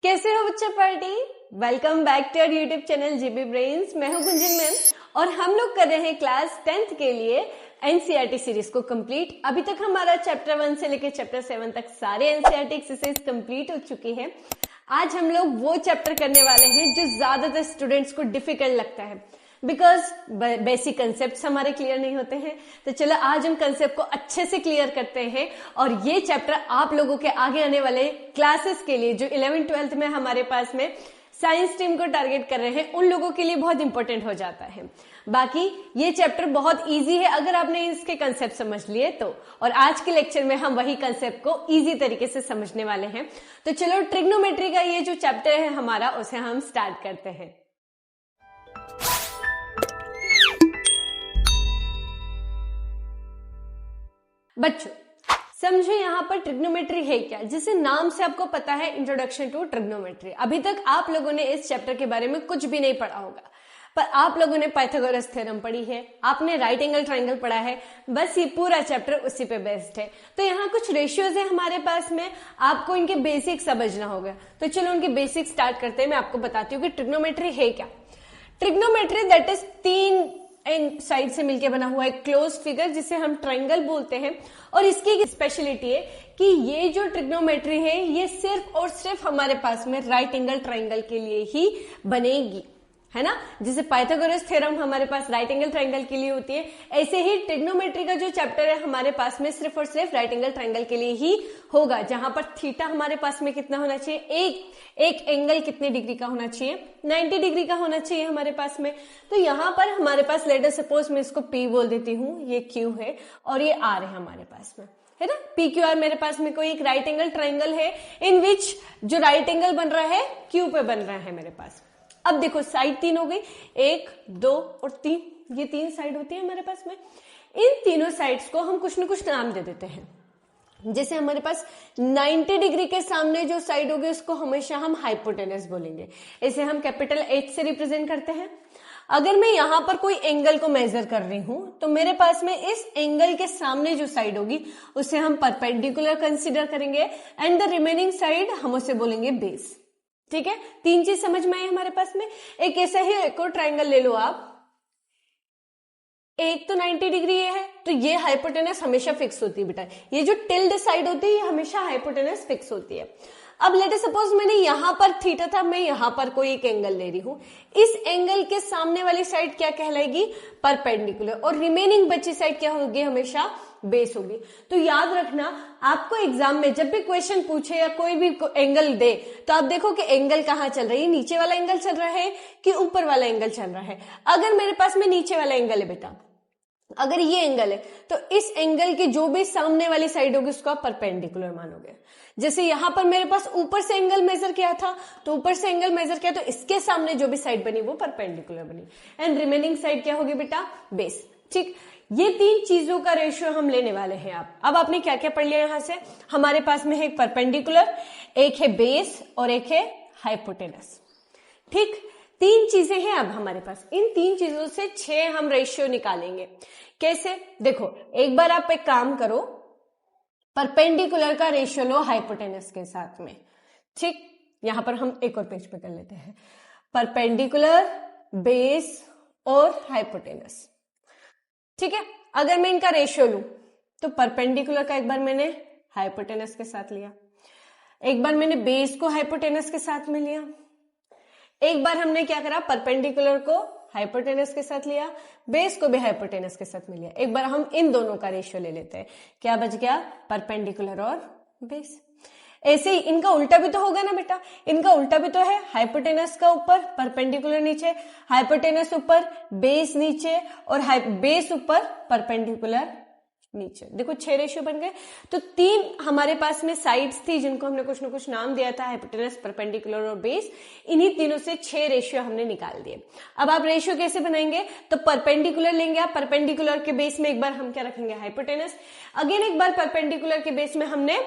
कैसे हो बच्चा party. Welcome back to our YouTube channel GB Brains. मैं हूं गुंजन मैम और हम लोग कर रहे हैं क्लास 10th के लिए एनसीईआरटी सीरीज को कंप्लीट। अभी तक हमारा चैप्टर 1 से लेकर चैप्टर 7 तक सारे एनसीईआरटी एक्सरसाइज कंप्लीट हो चुकी है। आज हम लोग वो चैप्टर करने वाले हैं जो ज्यादातर स्टूडेंट्स को डिफिकल्ट लगता है, बिकॉज बेसिक कंसेप्ट हमारे क्लियर नहीं होते हैं। तो चलो आज हम कंसेप्ट को अच्छे से क्लियर करते हैं और ये चैप्टर आप लोगों के आगे आने वाले क्लासेस के लिए जो 11th 12th में हमारे पास में साइंस स्ट्रीम को टारगेट कर रहे हैं उन लोगों के लिए बहुत इंपॉर्टेंट हो जाता है। बाकी ये चैप्टर बहुत इजी है अगर आपने इसके कंसेप्ट समझ लिए तो। और आज के लेक्चर में हम वही कंसेप्ट को इजी तरीके से समझने वाले हैं। तो चलो ट्रिग्नोमेट्री का ये जो चैप्टर है हमारा उसे हम स्टार्ट करते हैं। बच्चों समझो यहाँ पर ट्रिग्नोमेट्री है क्या, जिसे नाम से आपको पता है इंट्रोडक्शन टू ट्रिग्नोमेट्री। अभी तक आप लोगों ने इस चैप्टर के बारे में कुछ भी नहीं पढ़ा होगा, पर आप लोगों ने पाइथागोरस थ्योरम पढ़ी है, आपने राइट एंगल ट्रायंगल पढ़ा है, बस ये पूरा चैप्टर उसी पे बेस्ड है। तो यहाँ कुछ रेशियोज है हमारे पास में, आपको इनके बेसिक समझना होगा। तो चलो उनके बेसिक स्टार्ट करते हैं। मैं आपको बताती हूँ कि ट्रिग्नोमेट्री है क्या। ट्रिग्नोमेट्री दैट इज तीन एंड साइड से मिलकर बना हुआ एक क्लोज फिगर जिसे हम ट्रायंगल बोलते हैं। और इसकी एक स्पेशलिटी है कि ये जो ट्रिग्नोमेट्री है ये सिर्फ और सिर्फ हमारे पास में राइट एंगल ट्रायंगल के लिए ही बनेगी, है ना। जैसे पाइथागोरस थ्योरम हमारे पास राइट एंगल ट्रायंगल के लिए होती है, ऐसे ही ट्रिग्नोमेट्री का जो चैप्टर है हमारे पास में सिर्फ और सिर्फ राइट एंगल ट्रायंगल के लिए ही होगा, जहां पर थीटा हमारे पास में कितना होना चाहिए, एक एंगल कितने डिग्री का होना चाहिए, 90 डिग्री का होना चाहिए हमारे पास में। तो यहां पर हमारे पास लेट अस सपोज मैं इसको P बोल देती हूँ, ये Q है और ये R है हमारे पास में, है ना। PQR मेरे पास में कोई एक राइट एंगल ट्रायंगल है इन विच जो राइट एंगल बन रहा है Q पे बन रहा है मेरे पास। अब देखो साइड तीन हो गई, 1 2 और 3, ये तीन साइड होती है हमारे पास में। इन तीनों साइड्स को हम कुछ न कुछ नाम दे देते हैं। जैसे हमारे पास 90 डिग्री के सामने जो साइड होगी उसको हमेशा हम हाइपोटेनस बोलेंगे, इसे हम कैपिटल H से रिप्रेजेंट करते हैं। अगर मैं यहां पर कोई एंगल को मेजर कर रही हूं तो मेरे पास में इस एंगल के सामने जो साइड होगी उसे हम परपेंडिकुलर कंसीडर करेंगे एंड द रिमेनिंग साइड हम उसे बोलेंगे बेस। ठीक है, तीन चीज समझ में आई हमारे पास में। एक ऐसा ही एक और ट्रायंगल ले लो आप, एक तो 90 डिग्री ये है तो ये हाइपोटेनस हमेशा फिक्स होती है बेटा, ये जो टिल्ड साइड होती है ये हमेशा हाइपोटेनस फिक्स होती है। अब लेट सपोज मैंने यहां पर थीटा था, मैं यहां पर कोई एक एंगल ले रही हूं, इस एंगल के सामने वाली साइड क्या कहलाएगी, परपेंडिकुलर, और रिमेनिंग बची साइड क्या होगी, हमेशा बेस होगी। तो याद रखना आपको एग्जाम में जब भी क्वेश्चन पूछे या कोई भी एंगल दे तो आप देखो कि एंगल कहाँ चल रही है, नीचे वाला एंगल चल रहा है कि ऊपर वाला एंगल चल रहा है। अगर मेरे पास में नीचे वाला एंगल है बेटा, अगर ये एंगल है तो इस एंगल की जो भी सामने वाली साइड होगी उसको आप परपेंडिकुलर मानोगे। जैसे यहां पर मेरे पास ऊपर से एंगल मेजर किया था तो ऊपर से एंगल मेजर किया तो इसके सामने जो भी साइड बनी वो परपेंडिकुलर बनी एंड रिमेनिंग साइड क्या होगी बेटा, बेस। ठीक, ये तीन चीजों का रेशियो हम लेने वाले हैं। अब आपने क्या क्या पढ़ लिया यहां से, हमारे पास में है एक परपेंडिकुलर, एक है बेस और एक है हाइपोटेनस। ठीक, तीन चीजें हैं अब हमारे पास। इन तीन चीजों से 6 हम रेशियो निकालेंगे। कैसे, देखो एक बार आप एक काम करो, परपेंडिकुलर का रेशियो लो हाइपोटेनस के साथ में। ठीक, यहां पर हम एक और पेज पे कर लेते हैं, परपेंडिकुलर, बेस और हाइपोटेनस। ठीक है, अगर मैं इनका रेशियो लूं तो परपेंडिकुलर का एक बार मैंने हाइपोटेनस के साथ लिया, एक बार मैंने बेस को हाइपोटेनस के साथ में लिया, एक बार हमने क्या करा, परपेंडिकुलर को हाइपोटेनस के साथ लिया, बेस को भी हाइपोटेनस के साथ में लिया। एक बार हम इन दोनों का रेशियो ले लेते हैं, क्या बच गया, परपेंडिकुलर और बेस। ऐसे ही इनका उल्टा भी तो होगा ना बेटा, इनका उल्टा भी तो है, हाइपोटेनस का ऊपर परपेंडिकुलर नीचे, हाइपोटेनस ऊपर बेस नीचे और बेस ऊपर परपेंडिकुलर नीचे। देखो 6 रेशियो बन गए। तो 3 हमारे पास में साइड्स थी जिनको हमने कुछ ना कुछ नाम दिया था, हाइपोटेनस, परपेंडिकुलर और बेस। इन्हीं तीनों से 6 रेशियो हमने निकाल दिए। अब आप रेशियो कैसे बनाएंगे, तो परपेंडिकुलर लेंगे आप, परपेंडिकुलर के बेस में एक बार हम क्या रखेंगे, हाइपोटेनस, अगेन एक बार परपेंडिकुलर के बेस में हमने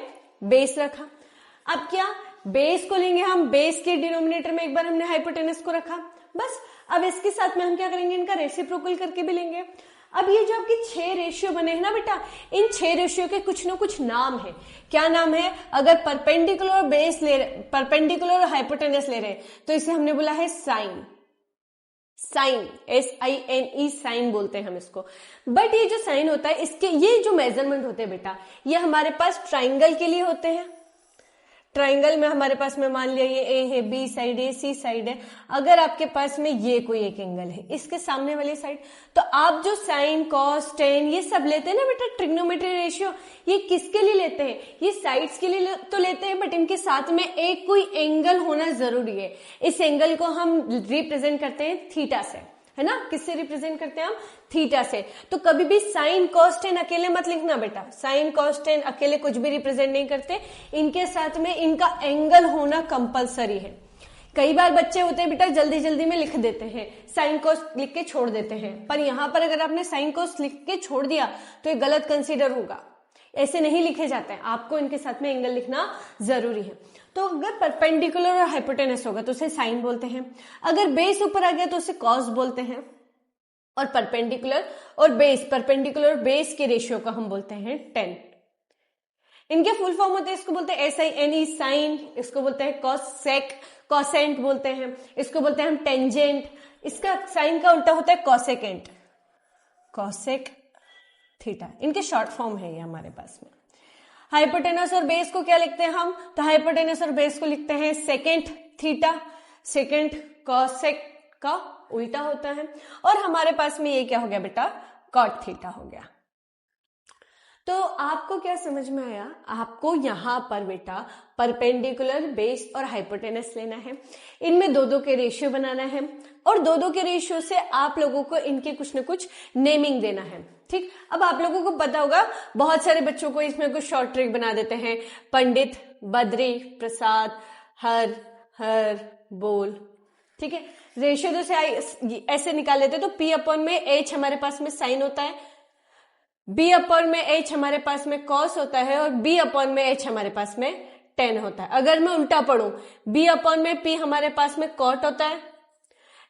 बेस रखा। अब क्या, बेस को लेंगे हम, बेस के डिनोमिनेटर में एक बार हमने हाइपोटेनस को रखा, बस। अब इसके साथ में हम क्या करेंगे, इनका रेसिप्रोकल करके भी लेंगे। अब ये जो आपके 6 रेशियो बने हैं ना बेटा, इन 6 रेशियो के कुछ ना कुछ नाम है। क्या नाम है? अगर परपेंडिकुलर और बेस परपेंडिकुलर और हाइपोटेनस ले रहे हैं तो इसे हमने बोला है साइन। साइन, SINE, साइन बोलते हैं हम इसको। बट ये जो साइन होता है, इसके ये जो मेजरमेंट होते हैं बेटा, ये हमारे पास ट्राइंगल के लिए होते हैं। ट्राइंगल में हमारे पास में मान लिया ये ए है, बी साइड है, सी साइड है। अगर आपके पास में ये कोई एक एंगल है इसके सामने वाली साइड, तो आप जो साइन, कॉस, टेन ये सब लेते हैं ना बेटा, ट्रिग्नोमेट्री रेशियो, ये किसके लिए लेते हैं? ये साइड्स के लिए तो लेते हैं, बट इनके साथ में एक कोई एंगल होना जरूरी है। इस एंगल को हम रिप्रेजेंट करते हैं थीटा से, है ना। किससे रिप्रेजेंट करते हैं हम? थीटा से। तो कभी भी साइन कॉस टेन अकेले मत लिखना बेटा, साइन कॉस टेन अकेले कुछ भी रिप्रेजेंट नहीं करते, इनके साथ में इनका एंगल होना कंपलसरी है। कई बार बच्चे होते हैं बेटा जल्दी जल्दी में लिख देते हैं, साइन कॉस लिख के छोड़ देते हैं, पर यहां पर अगर आपने साइन कॉस लिख के छोड़ दिया तो ये गलत कंसीडर होगा। ऐसे नहीं लिखे जाते हैं, आपको इनके साथ में एंगल लिखना जरूरी है। तो अगर परपेंडिकुलर और हाइपोटेनस होगा तो उसे साइन बोलते हैं, अगर बेस ऊपर आ गया तो उसे कॉस बोलते हैं, और परपेंडिकुलर और बेस के रेशियो का हम बोलते हैं 10। इनके फुल फॉर्म होते हैं, इसको बोलते हैं SINE साइन, इसको बोलते हैं कॉसेक, कॉसेंट बोलते हैं, इसको बोलते हैं हम टेंजेंट, इसका साइन का उल्टा होता है कॉसेकेंट, कॉसेक थीटा, इनके शॉर्ट फॉर्म है ये हमारे पास में। हाइपोटेनस और बेस को क्या लिखते हैं हम? तो हाइपोटेनस और बेस को लिखते हैं सेकेंट थीटा, सेकेंट कॉसेक का उल्टा होता है, और हमारे पास में ये क्या हो गया बेटा? कॉट थीटा हो गया। तो आपको क्या समझ में आया? आपको यहां पर बेटा परपेंडिकुलर, बेस और हाइपोटेनस लेना है, इनमें दो के रेशियो बनाना है, और दो के रेशियो से आप लोगों को इनके कुछ न कुछ नेमिंग देना है। ठीक, अब आप लोगों को पता होगा बहुत सारे बच्चों को इसमें कुछ शॉर्ट ट्रिक बना देते हैं, पंडित, बद्री, प्रसाद, हर, बोल। ठीक है, रेशियो जो से ऐसे निकाल लेते तो P अपॉन में H हमारे पास में साइन होता है, B अपॉन में H हमारे पास में कॉस होता है, और B अपॉन में H हमारे पास में टेन होता है। अगर मैं उल्टा पढ़ूं, B अपॉन में P हमारे पास में कॉट होता है,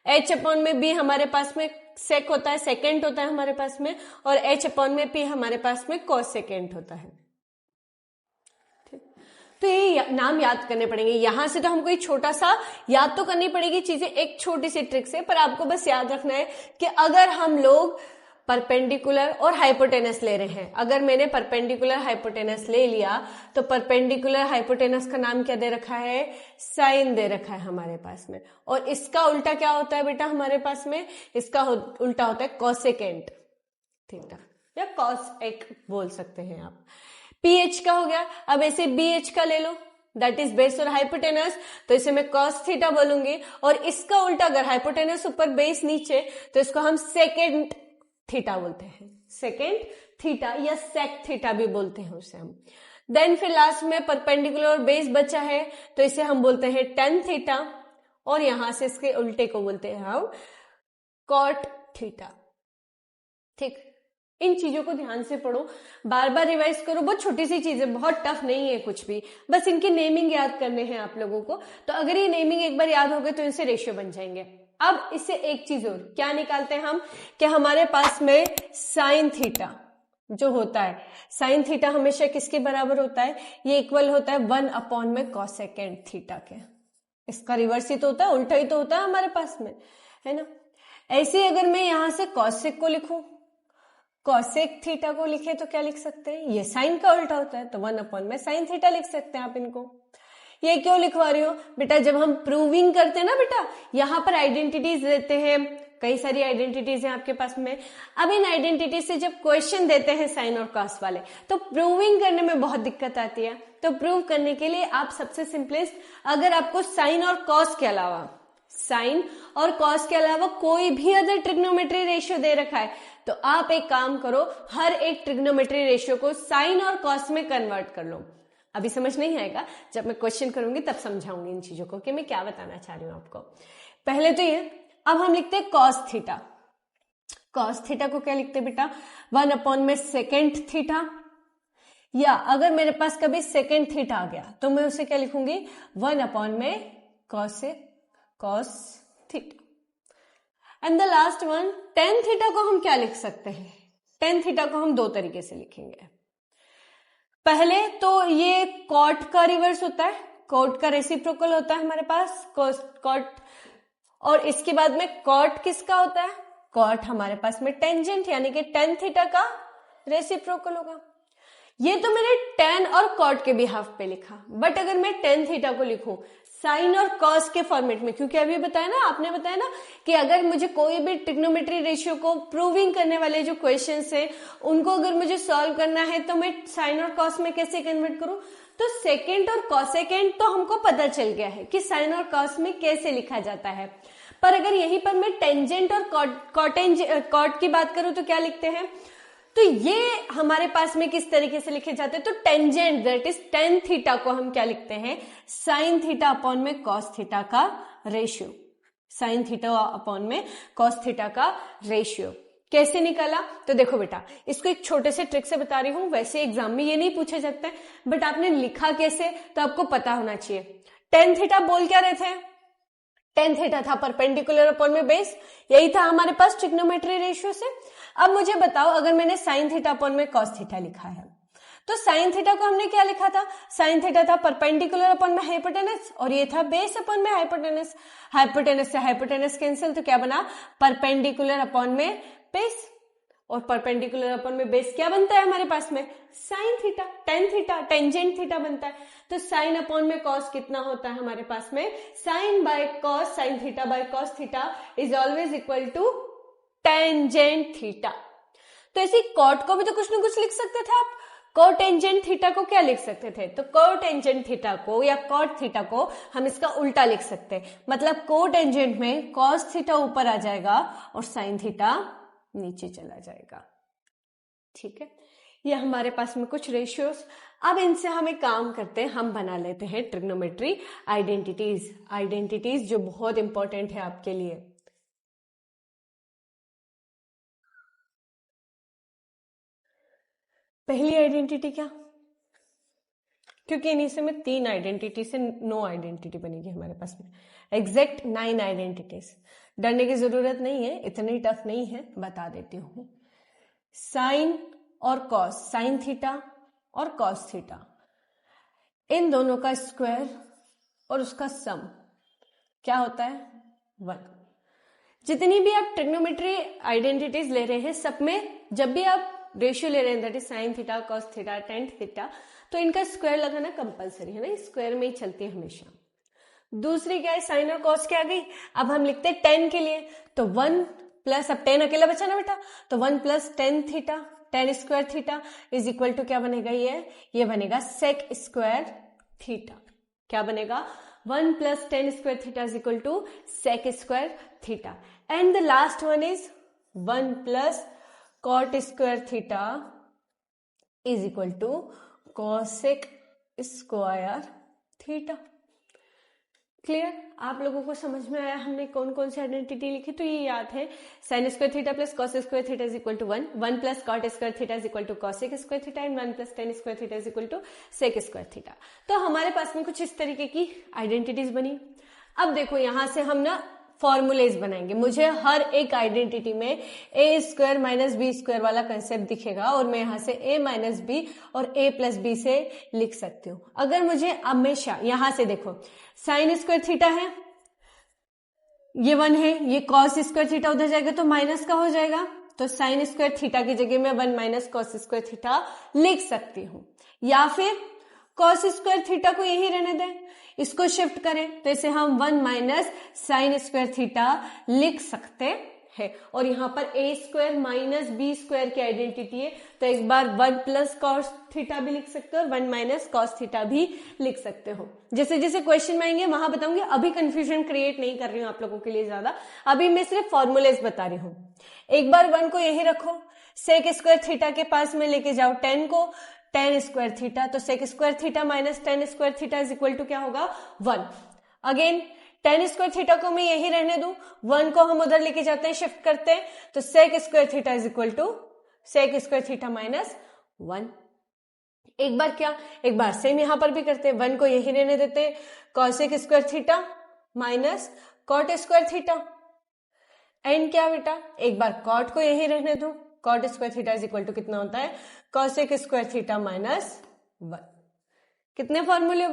H अपॉन में B हमारे पास में सेक होता है, सेकेंड होता है हमारे पास में, और H अपॉन में P हमारे पास में कॉस सेकेंड होता है। तो ये नाम याद करने पड़ेंगे। यहां से तो हमको एक छोटा सा याद तो करनी पड़ेगी चीजें, एक छोटी सी ट्रिक से, पर आपको बस याद रखना है कि अगर हम लोग परपेंडिकुलर और हाइपोटेनस ले रहे हैं, अगर मैंने परपेंडिकुलर हाइपोटेनस ले लिया तो परपेंडिकुलर हाइपोटेनस का नाम क्या दे रखा है? साइन दे रखा है हमारे पास में, और इसका उल्टा क्या होता है बेटा हमारे पास में? इसका उल्टा होता है कॉसेकेंट थीटा, या कॉसेक बोल सकते हैं आप। PH का हो गया, अब ऐसे BH का ले लो, दैट इज बेस और हाइपोटेनस, तो इसे मैं कॉस थीटा बोलूंगी, और इसका उल्टा अगर हाइपोटेनस ऊपर बेस नीचे तो इसको हम सेकेंड थीटा बोलते हैं, सेकेंड थीटा या सेक थीटा भी बोलते हैं उसे हम। देन फिर लास्ट में परपेंडिकुलर और बेस बचा है तो इसे हम बोलते हैं टेन थीटा, और यहां से इसके उल्टे को बोलते हैं हम कॉट थीटा। ठीक, इन चीजों को ध्यान से पढ़ो, बार बार रिवाइज करो, बहुत छोटी सी चीजें, बहुत टफ नहीं है कुछ भी, बस इनके नेमिंग याद करने हैं आप लोगों को। तो अगर ये नेमिंग एक बार याद हो गए तो इनसे रेशियो बन जाएंगे। अब इससे एक चीज और क्या निकालते हैं हम, कि हमारे पास में साइन थीटा जो होता है, साइन थीटा हमेशा किसके बराबर होता है? ये इक्वल होता है 1 अपॉन में कॉसेकेंट थीटा के। इसका रिवर्स ही तो होता है, उल्टा ही तो होता है हमारे पास में, है ना। ऐसे अगर मैं यहां से कॉसेक को लिखूं, कॉसेक थीटा को लिखे तो क्या लिख सकते हैं? ये साइन का उल्टा होता है, तो 1 अपॉन में साइन थीटा लिख सकते हैं आप इनको। ये क्यों लिखवा रही हो बेटा? जब हम प्रूविंग करते हैं ना बेटा, यहां पर आइडेंटिटीज देते हैं, कई सारी आइडेंटिटीज हैं आपके पास में। अब इन आइडेंटिटीज से जब क्वेश्चन देते हैं साइन और कॉस वाले, तो प्रूविंग करने में बहुत दिक्कत आती है। तो प्रूव करने के लिए आप सबसे सिंपलेस्ट, अगर आपको साइन और कॉस के अलावा, साइन और कॉस के अलावा कोई भी अदर ट्रिग्नोमेट्री रेशियो दे रखा है, तो आप एक काम करो, हर एक ट्रिग्नोमेट्री रेशियो को साइन और कॉस में कन्वर्ट कर लो। अभी समझ नहीं आएगा, जब मैं क्वेश्चन करूंगी तब समझाऊंगी इन चीजों को कि मैं क्या बताना चाह रही हूं आपको। पहले तो ये, अब हम लिखते हैं कॉस थीटा। कॉस थीटा को क्या लिखते हैं बेटा? 1 अपॉन में सेकेंड थीटा, या अगर मेरे पास कभी सेकेंड थीटा आ गया तो मैं उसे क्या लिखूंगी? 1 अपॉन में cos theta. And the last one tan theta को हम क्या लिख सकते हैं? टेन थीटा को हम दो तरीके से लिखेंगे। पहले तो ये कॉट का रिवर्स होता है, कॉट का रेसिप्रोकल होता है हमारे पास कॉट, और इसके बाद में कॉट किसका होता है? कॉट हमारे पास में टेंजेंट यानी कि टेन थीटा का रेसिप्रोकल होगा। ये तो मैंने टेन और कॉट के बिहाफ पे लिखा, बट अगर मैं टेन थीटा को लिखूं साइन और कॉस के फॉर्मेट में, क्योंकि अभी बताया ना, आपने बताया ना कि अगर मुझे कोई भी ट्रिग्नोमेट्री रेशियो को प्रूविंग करने वाले जो क्वेश्चंस है उनको अगर मुझे सॉल्व करना है तो मैं साइन और कॉस में कैसे कन्वर्ट करूं? तो सेकेंड और कॉसेकेंड तो हमको पता चल गया है कि साइन और कॉस में कैसे लिखा जाता है, पर अगर यहीं पर मैं टेंजेंट और कॉट की बात करूं तो क्या लिखते हैं? तो ये हमारे पास में किस तरीके से लिखे जाते हैं? तो tangent that is tan theta को हम क्या लिखते हैं? साइन थीटा अपॉन में कॉस थीटा का रेशियो, साइन थीटा अपॉन में कॉस थीटा का रेशियो। कैसे निकाला? तो देखो बेटा, इसको एक छोटे से ट्रिक से बता रही हूं, वैसे एग्जाम में ये नहीं पूछा जाता है, बट आपने लिखा कैसे तो आपको पता होना चाहिए। टेन थीटा बोल क्या रहे थे? टेन थीटा था परपेंडिकुलर अपॉन में बेस, यही था हमारे पास ट्रिग्नोमेट्री रेशियो से। अब मुझे बताओ, अगर मैंने साइन थीटा अपॉन में कॉस थीटा लिखा है तो साइन थीटा को हमने क्या लिखा था? साइन थीटा था परपेंडिकुलर अपॉन में हाइपोटेनस, और ये था बेस अपॉन में हाइपोटेनस। हाइपोटेनस से हाइपोटेनस कैंसिल, तो क्या बना? परपेंडिकुलर अपॉन में बेस, और परपेंडिकुलर अपॉन में बेस क्या बनता है हमारे पास में? Sine theta, tan theta, tangent theta बनता है। तो साइन अपॉन में कॉस कितना होता है हमारे पास में? Sine by cos, sine theta by cos theta is always equal to tangent theta. तो ऐसे कॉट को भी तो कुछ ना कुछ लिख सकते थे आप। कोटेंजेंट थीटा को क्या लिख सकते थे? तो कोटेंजेंट थीटा को या कॉट थीटा को हम इसका उल्टा लिख सकते हैं, मतलब कोटेंजेंट में कॉस थीटा ऊपर आ जाएगा और साइन थीटा नीचे चला जाएगा। ठीक है, ये हमारे पास में कुछ रेशियोज। अब इनसे हम एक काम करते हैं, हम बना लेते हैं ट्रिग्नोमेट्री आइडेंटिटीज जो बहुत इंपॉर्टेंट है आपके लिए। पहली आइडेंटिटी क्या? क्योंकि इन्हीं से में तीन आइडेंटिटी से नो आइडेंटिटी बनेगी हमारे पास में, एग्जैक्ट 9 आइडेंटिटीज। डरने की जरूरत नहीं है, इतनी टफ नहीं है, बता देती हूं। साइन और कॉस, साइन थीटा और कॉस थीटा, इन दोनों का स्क्वायर और उसका सम क्या होता है? 1। जितनी भी आप ट्रिग्नोमेट्री आइडेंटिटीज ले रहे हैं, सब में जब भी आप रेशियो ले रहे हैं, that is sine theta, cos theta, tan theta, तो इनका स्क्वायर लगाना कंपलसरी है ना, स्क्वायर में ही चलती है हमेशा। दूसरी क्या है? साइन और कॉस क्या आ गई? अब हम लिखते हैं 10 के लिए, तो 1 प्लस, अब 10 अकेला बचा ना बेटा, तो 1 plus tan theta, tan square theta is equal to क्या बनेगा? ये बनेगा सेक स्क्वायर थीटा। क्या बनेगा? 1 plus tan square theta is equal to sec square theta. And the last one is 1 plus cot square theta is equal to cosec square theta. Clear? आप लोगों को समझ में आया हमने कौन कौन सी आइडेंटिटी लिखी? तो ये याद है, sine square theta plus cos square theta is equal to 1, 1 plus cot square theta is equal to cosec square theta, and 1 plus tan square theta is equal to sec square theta. तो हमारे पास में कुछ इस तरीके की identities बनी। अब देखो, यहां से हम ना फॉर्मूलेज बनाएंगे। मुझे हर एक आइडेंटिटी में ए स्क्वायर माइनस बी स्क्वायर वाला कंसेप्ट दिखेगा, और मैं यहां से ए माइनस बी और ए प्लस बी से लिख सकती हूं। अगर मुझे हमेशा यहां से देखो, साइन स्क्वायर थीटा है, ये 1 है, ये कॉस स्क्वायर थीटा उधर जाएगा तो माइनस का हो जाएगा, तो साइन स्क्वायर थीटा की जगह मैं 1 माइनस कॉस स्क्वायर थीटा लिख सकती हूं। या फिर कॉस स्क्वायर थीटा को यही रहने दें, इसको शिफ्ट करें, तो इसे हम 1 माइनस साइन स्क्वायर थीटा लिख सकते हैं। और यहां पर ए स्क्वायर माइनस बी स्क्वायर की आइडेंटिटी है, तो एक बार 1 प्लस कॉस थीटा भी लिख सकते हो और 1 माइनस कॉस थीटा भी लिख सकते हो। जैसे जैसे क्वेश्चन में आएंगे वहां बताऊंगी, अभी कंफ्यूजन क्रिएट नहीं कर रही हूं आप लोगों के लिए ज्यादा, अभी मैं सिर्फ फॉर्मूलेज बता रही हूं। एक बार 1 को यही रखो, सेक स्क्वायर थीटा के पास में लेके जाओ 10 को, टेन स्क्वायर थीटा, तो sec square theta minus tan square theta is equal to क्या होगा? 1। अगेन टेन स्क्वायर थीटा को मैं यही रहने दूं, 1 को हम उधर लेके जाते हैं, शिफ्ट करते हैं, तो sec square theta is equal to sec square theta minus 1। एक बार क्या, एक बार सेम यहां पर भी करते हैं, 1 को यही रहने देते हैं, cosec square theta minus cot square theta, and क्या बेटा, एक बार कॉट को यही रहने दो, cot square theta is equal to कितना होता है, कॉसेक स्क्वायर थीटा माइनस 1। कितने फॉर्मूले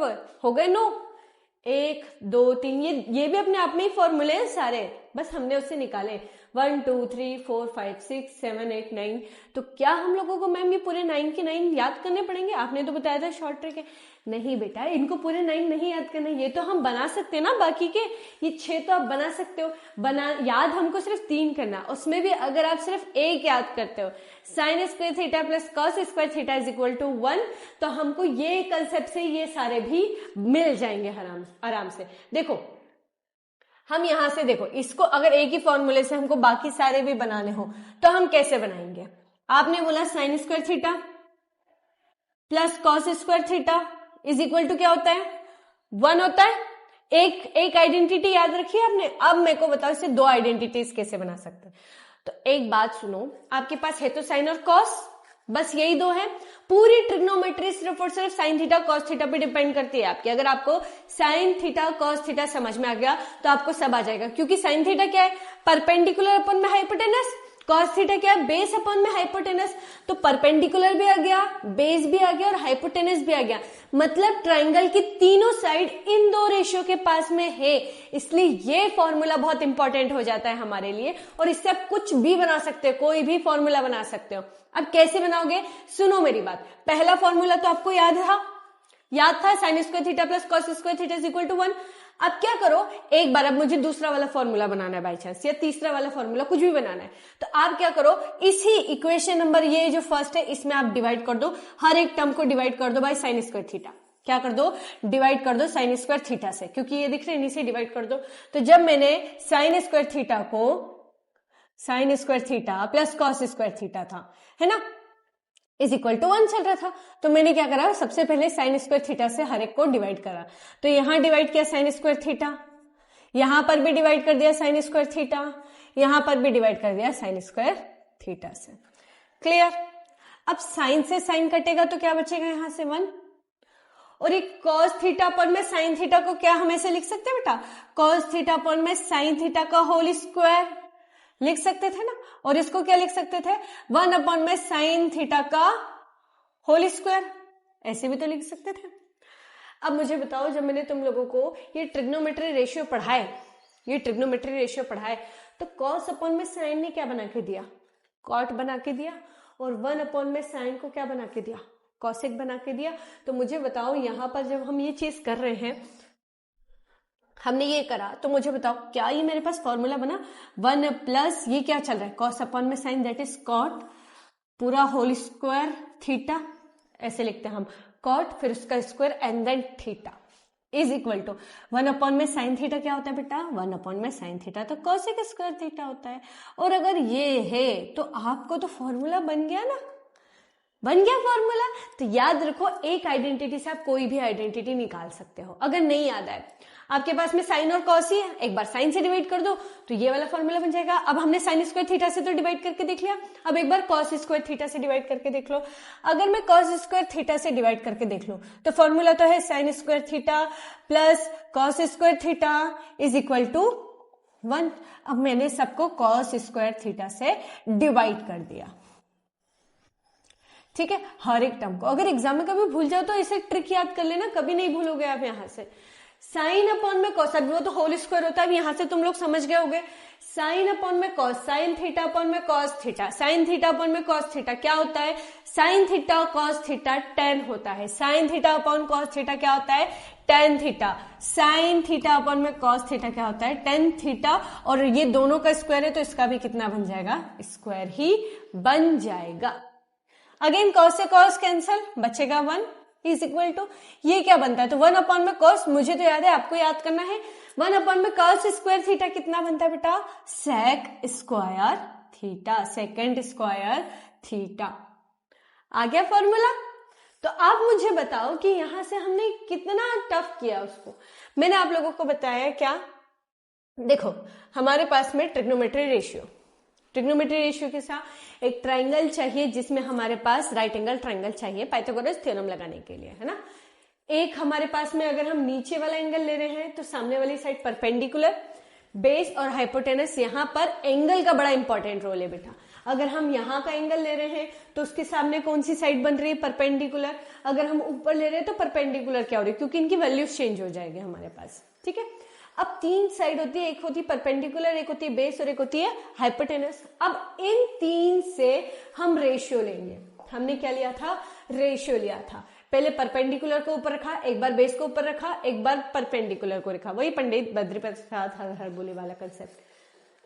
हो गए? 9, 1 2 3, ये भी अपने आप में ही फॉर्मूले हैं सारे, बस हमने उससे निकाले 1 2 3 4 5 6 7 8 9। तो क्या हम लोगों को मैम ये पूरे 9 के 9 याद करने पड़ेंगे? आपने तो बताया था शॉर्ट ट्रिक है। नहीं बेटा, इनको पूरे 9 नहीं याद करना, ये तो हम बना सकते हैं ना बाकी के, ये 6 तो आप बना सकते हो, याद हमको सिर्फ 3 करना। उसमें भी अगर आप सिर्फ एक याद करते हो, sine square theta plus cos square theta is equal to 1, तो हमको ये कंसेप्ट से ये सारे भी मिल जाएंगे आराम से। देखो हम यहां से देखो, इसको अगर एक ही फॉर्मूले से हमको बाकी सारे भी बनाने हो तो हम कैसे बनाएंगे? आपने बोला sine square theta plus cos square theta is equal to क्या होता है? 1 होता है। एक आइडेंटिटी याद रखिए आपने। अब मेरे को बताओ इसे 2 आइडेंटिटीज कैसे बना सकते हैं। तो एक बात सुनो, आपके पास है तो साइन और कॉस, बस यही 2 है। पूरी ट्रिग्नोमेट्री सिर्फ और सिर्फ साइन थीटा कॉस थीटा पे डिपेंड करती है आपकी। अगर आपको साइन थीटा कॉस थीटा समझ में आ गया तो आपको सब आ जाएगा, क्योंकि साइन थीटा क्या है? परपेंडिकुलर अपन में हाइपोटेनस। कॉस थीटा क्या है? बेस अपॉन में हाइपोटेनस। तो परपेंडिकुलर भी आ गया, बेस भी आ गया और हाइपोटेनस भी आ गया। मतलब ट्राइंगल की तीनों साइड इन 2 रेशियो के पास में है, इसलिए ये फॉर्मूला बहुत इंपॉर्टेंट हो जाता है हमारे लिए। और इससे आप कुछ भी बना सकते हो, कोई भी फॉर्मूला बना सकते हो। अब कैसे बनाओगे? सुनो मेरी बात। पहला फॉर्मूला तो आपको याद था sine square theta plus cos square theta is equal to 1। अब क्या करो, एक बार अब मुझे दूसरा वाला फॉर्मूला बनाना है बाई चांस, या तीसरा वाला फॉर्मूला, कुछ भी बनाना है, तो आप क्या करो, इसी इक्वेशन नंबर ये जो फर्स्ट है इसमें आप डिवाइड कर दो, हर एक टर्म को डिवाइड कर दो बाय साइन स्क्वायर थीटा। क्या कर दो? डिवाइड कर दो साइन स्क्वायर थीटा से, क्योंकि ये दिख रहे हैं, इन्हीं से डिवाइड कर दो। तो जब मैंने साइन स्क्वायर थीटा को sign square theta plus cos square theta था, है ना, इज इक्वल टू 1 चल रहा था, तो मैंने क्या करा, सबसे पहले साइन स्क्वायर थीटा से हर एक को डिवाइड करा। तो यहां डिवाइड किया साइन स्क्वायर थीटा, यहां पर भी डिवाइड कर दिया साइन स्क्वायर थीटा, यहां पर भी डिवाइड कर दिया साइन स्क्वायर थीटा से। क्लियर? अब साइन से साइन कटेगा तो क्या बचेगा? यहां से 1। और एक कॉस थीटा पर में साइन थीटा को क्या हम ऐसे लिख सकते हैं बेटा? कॉस थीटा पर में साइन थीटा का होल स्क्वायर लिख सकते थे ना। और इसको क्या लिख सकते थे? 1 अपॉन में साइन थीटा का होल स्क्वायर, ऐसे भी तो लिख सकते थे। अब मुझे बताओ, जब मैंने तुम लोगों को ये ट्रिग्नोमेट्री रेशियो पढ़ाए, तो कॉस अपॉन में साइन ने क्या बना के दिया? कॉट बना के दिया। और 1 अपॉन में साइन को क्या बना के दिया? कॉसेक बना के दिया। तो मुझे बताओ, यहां पर जब हम ये चीज कर रहे हैं, हमने ये करा, तो मुझे बताओ क्या ये मेरे पास फॉर्मूला बना? 1 प्लस ये क्या चल रहा है? कॉस अपॉन में साइन, दैट इज कॉट, पूरा होल स्क्वायर थीटा, ऐसे लिखते हैं हम, कॉट फिर उसका square and then theta is equal to 1 upon में साइन थीटा क्या होता है बेटा? 1 अपॉन में साइन थीटा तो कॉसेक स्क्वायर थीटा होता है। और अगर ये है तो आपको तो फॉर्मूला बन गया ना, बन गया फॉर्मूला। तो याद रखो, एक आइडेंटिटी से आप कोई भी आइडेंटिटी निकाल सकते हो। अगर नहीं याद है, आपके पास में साइन और कॉस ही है, एक बार साइन से डिवाइड कर दो तो ये वाला फॉर्मूला बन जाएगा। अब हमने साइन स्क्वायर थीटा से तो डिवाइड करके देख लिया, अब एक बार कॉस स्क्वायर थीटा से डिवाइड करके देख लो। अगर मैं कॉस स्क्वायर थीटा से डिवाइड करके देख लूं तो फॉर्मूला तो है sine square theta plus cos square theta is equal to 1। अब मैंने सबको कॉस स्क्वायर थीटा से डिवाइड कर दिया, ठीक है, हर एक टर्म को। अगर एग्जाम में कभी भूल जाओ तो इसे ट्रिक याद कर लेना, कभी नहीं भूलोगे आप। यहां से साइन अपॉन में कॉस, अब वो तो होल स्क्वायर होता है, यहां से तुम लोग समझ गए होगे। साइन अपॉन में कॉस, साइन थीटा अपॉन में cos theta, sine theta upon में कॉस थीटा क्या होता है? Sine theta cos theta tan होता है। Sine theta upon cos theta क्या होता है? tan theta. Sine theta upon में कॉस थीटा क्या होता है? tan theta. और ये दोनों का स्क्वायर है तो इसका भी कितना बन जाएगा? स्क्वायर ही बन जाएगा। अगेन कॉस से कॉस कैंसल, बचेगा 1 इज इक्वल टू, ये क्या बनता है? तो 1 अपॉन में कॉस, मुझे तो याद है, आपको याद करना है। 1 अपॉन में कॉस स्क्वायर थीटा कितना बनता है बेटा? Sec square theta, second square theta. आ गया फॉर्मूला? तो आप मुझे बताओ कि यहां से हमने कितना टफ किया उसको। मैंने आप लोगों को बताया क्या? देखो, हमारे पास में ट्रिग्नोमेट्री रेशियो के साथ एक ट्राइंगल चाहिए जिसमें हमारे पास राइट एंगल ट्राइंगल चाहिए पाइथागोरस थ्योरम लगाने के लिए, है ना। एक हमारे पास में अगर हम नीचे वाला एंगल ले रहे हैं तो सामने वाली साइड परपेंडिकुलर, बेस और हाइपोटेनस यहाँ पर एंगल का बड़ा इंपॉर्टेंट रोल है बेटा। अगर हम यहाँ का एंगल ले रहे हैं तो उसके सामने कौन सी साइड बन रही है, परपेंडिकुलर। अगर हम ऊपर ले रहे हैं तो परपेंडिकुलर क्या हो रही है, क्योंकि इनकी वैल्यूज चेंज हो जाएगी हमारे पास, ठीक है। अब तीन साइड होती है, एक होती है परपेंडिकुलर, एक होती है बेस और एक होती है हाइपोटेनस। अब इन तीन से हम रेशियो लेंगे। हमने क्या लिया था, रेशियो लिया था। पहले परपेंडिकुलर को ऊपर रखा, एक बार बेस को ऊपर रखा, एक बार परपेंडिकुलर को रखा, वही पंडित बद्री प्रसाद हरबोले वाला कंसेप्ट।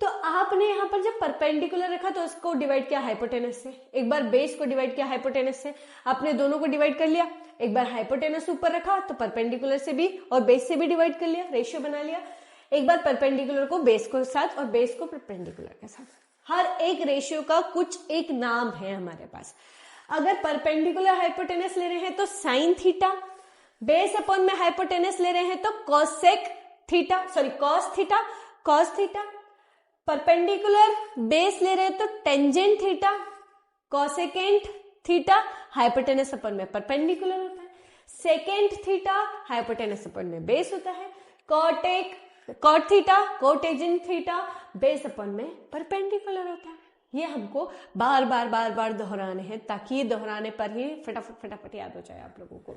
तो आपने यहाँ पर जब परपेंडिकुलर रखा तो उसको डिवाइड किया हाइपोटेनस से, एक बार बेस को डिवाइड किया हाइपोटेनस से, आपने दोनों को डिवाइड कर लिया। एक बार हाइपोटेनस ऊपर रखा तो परपेंडिकुलर से भी और बेस से भी डिवाइड कर लिया, रेशियो बना लिया। एक बार परपेंडिकुलर को बेस के साथ और बेस को परपेंडिकुलर के साथ। हर एक रेशियो का कुछ एक नाम है हमारे पास। अगर परपेंडिकुलर हाइपोटेनस ले रहे हैं तो साइन थीटा, बेस अपॉन में हाइपोटेनस ले रहे हैं तो cosec theta, sorry cos theta, cos theta. Perpendicular base ले रहे हैं तो tangent theta, cosecant theta, hypotenuse upon में परपेंडिकुलर होता है। सेकेंट थीटा हाइपोटेनस अपॉन में बेस होता है। कॉटेक, cot theta, cotangent theta, base upon में परपेंडिकुलर होता है। ये हमको बार बार बार बार दोहराने हैं ताकि ये दोहराने पर ही फटाफट फटाफट याद हो जाए आप लोगों को।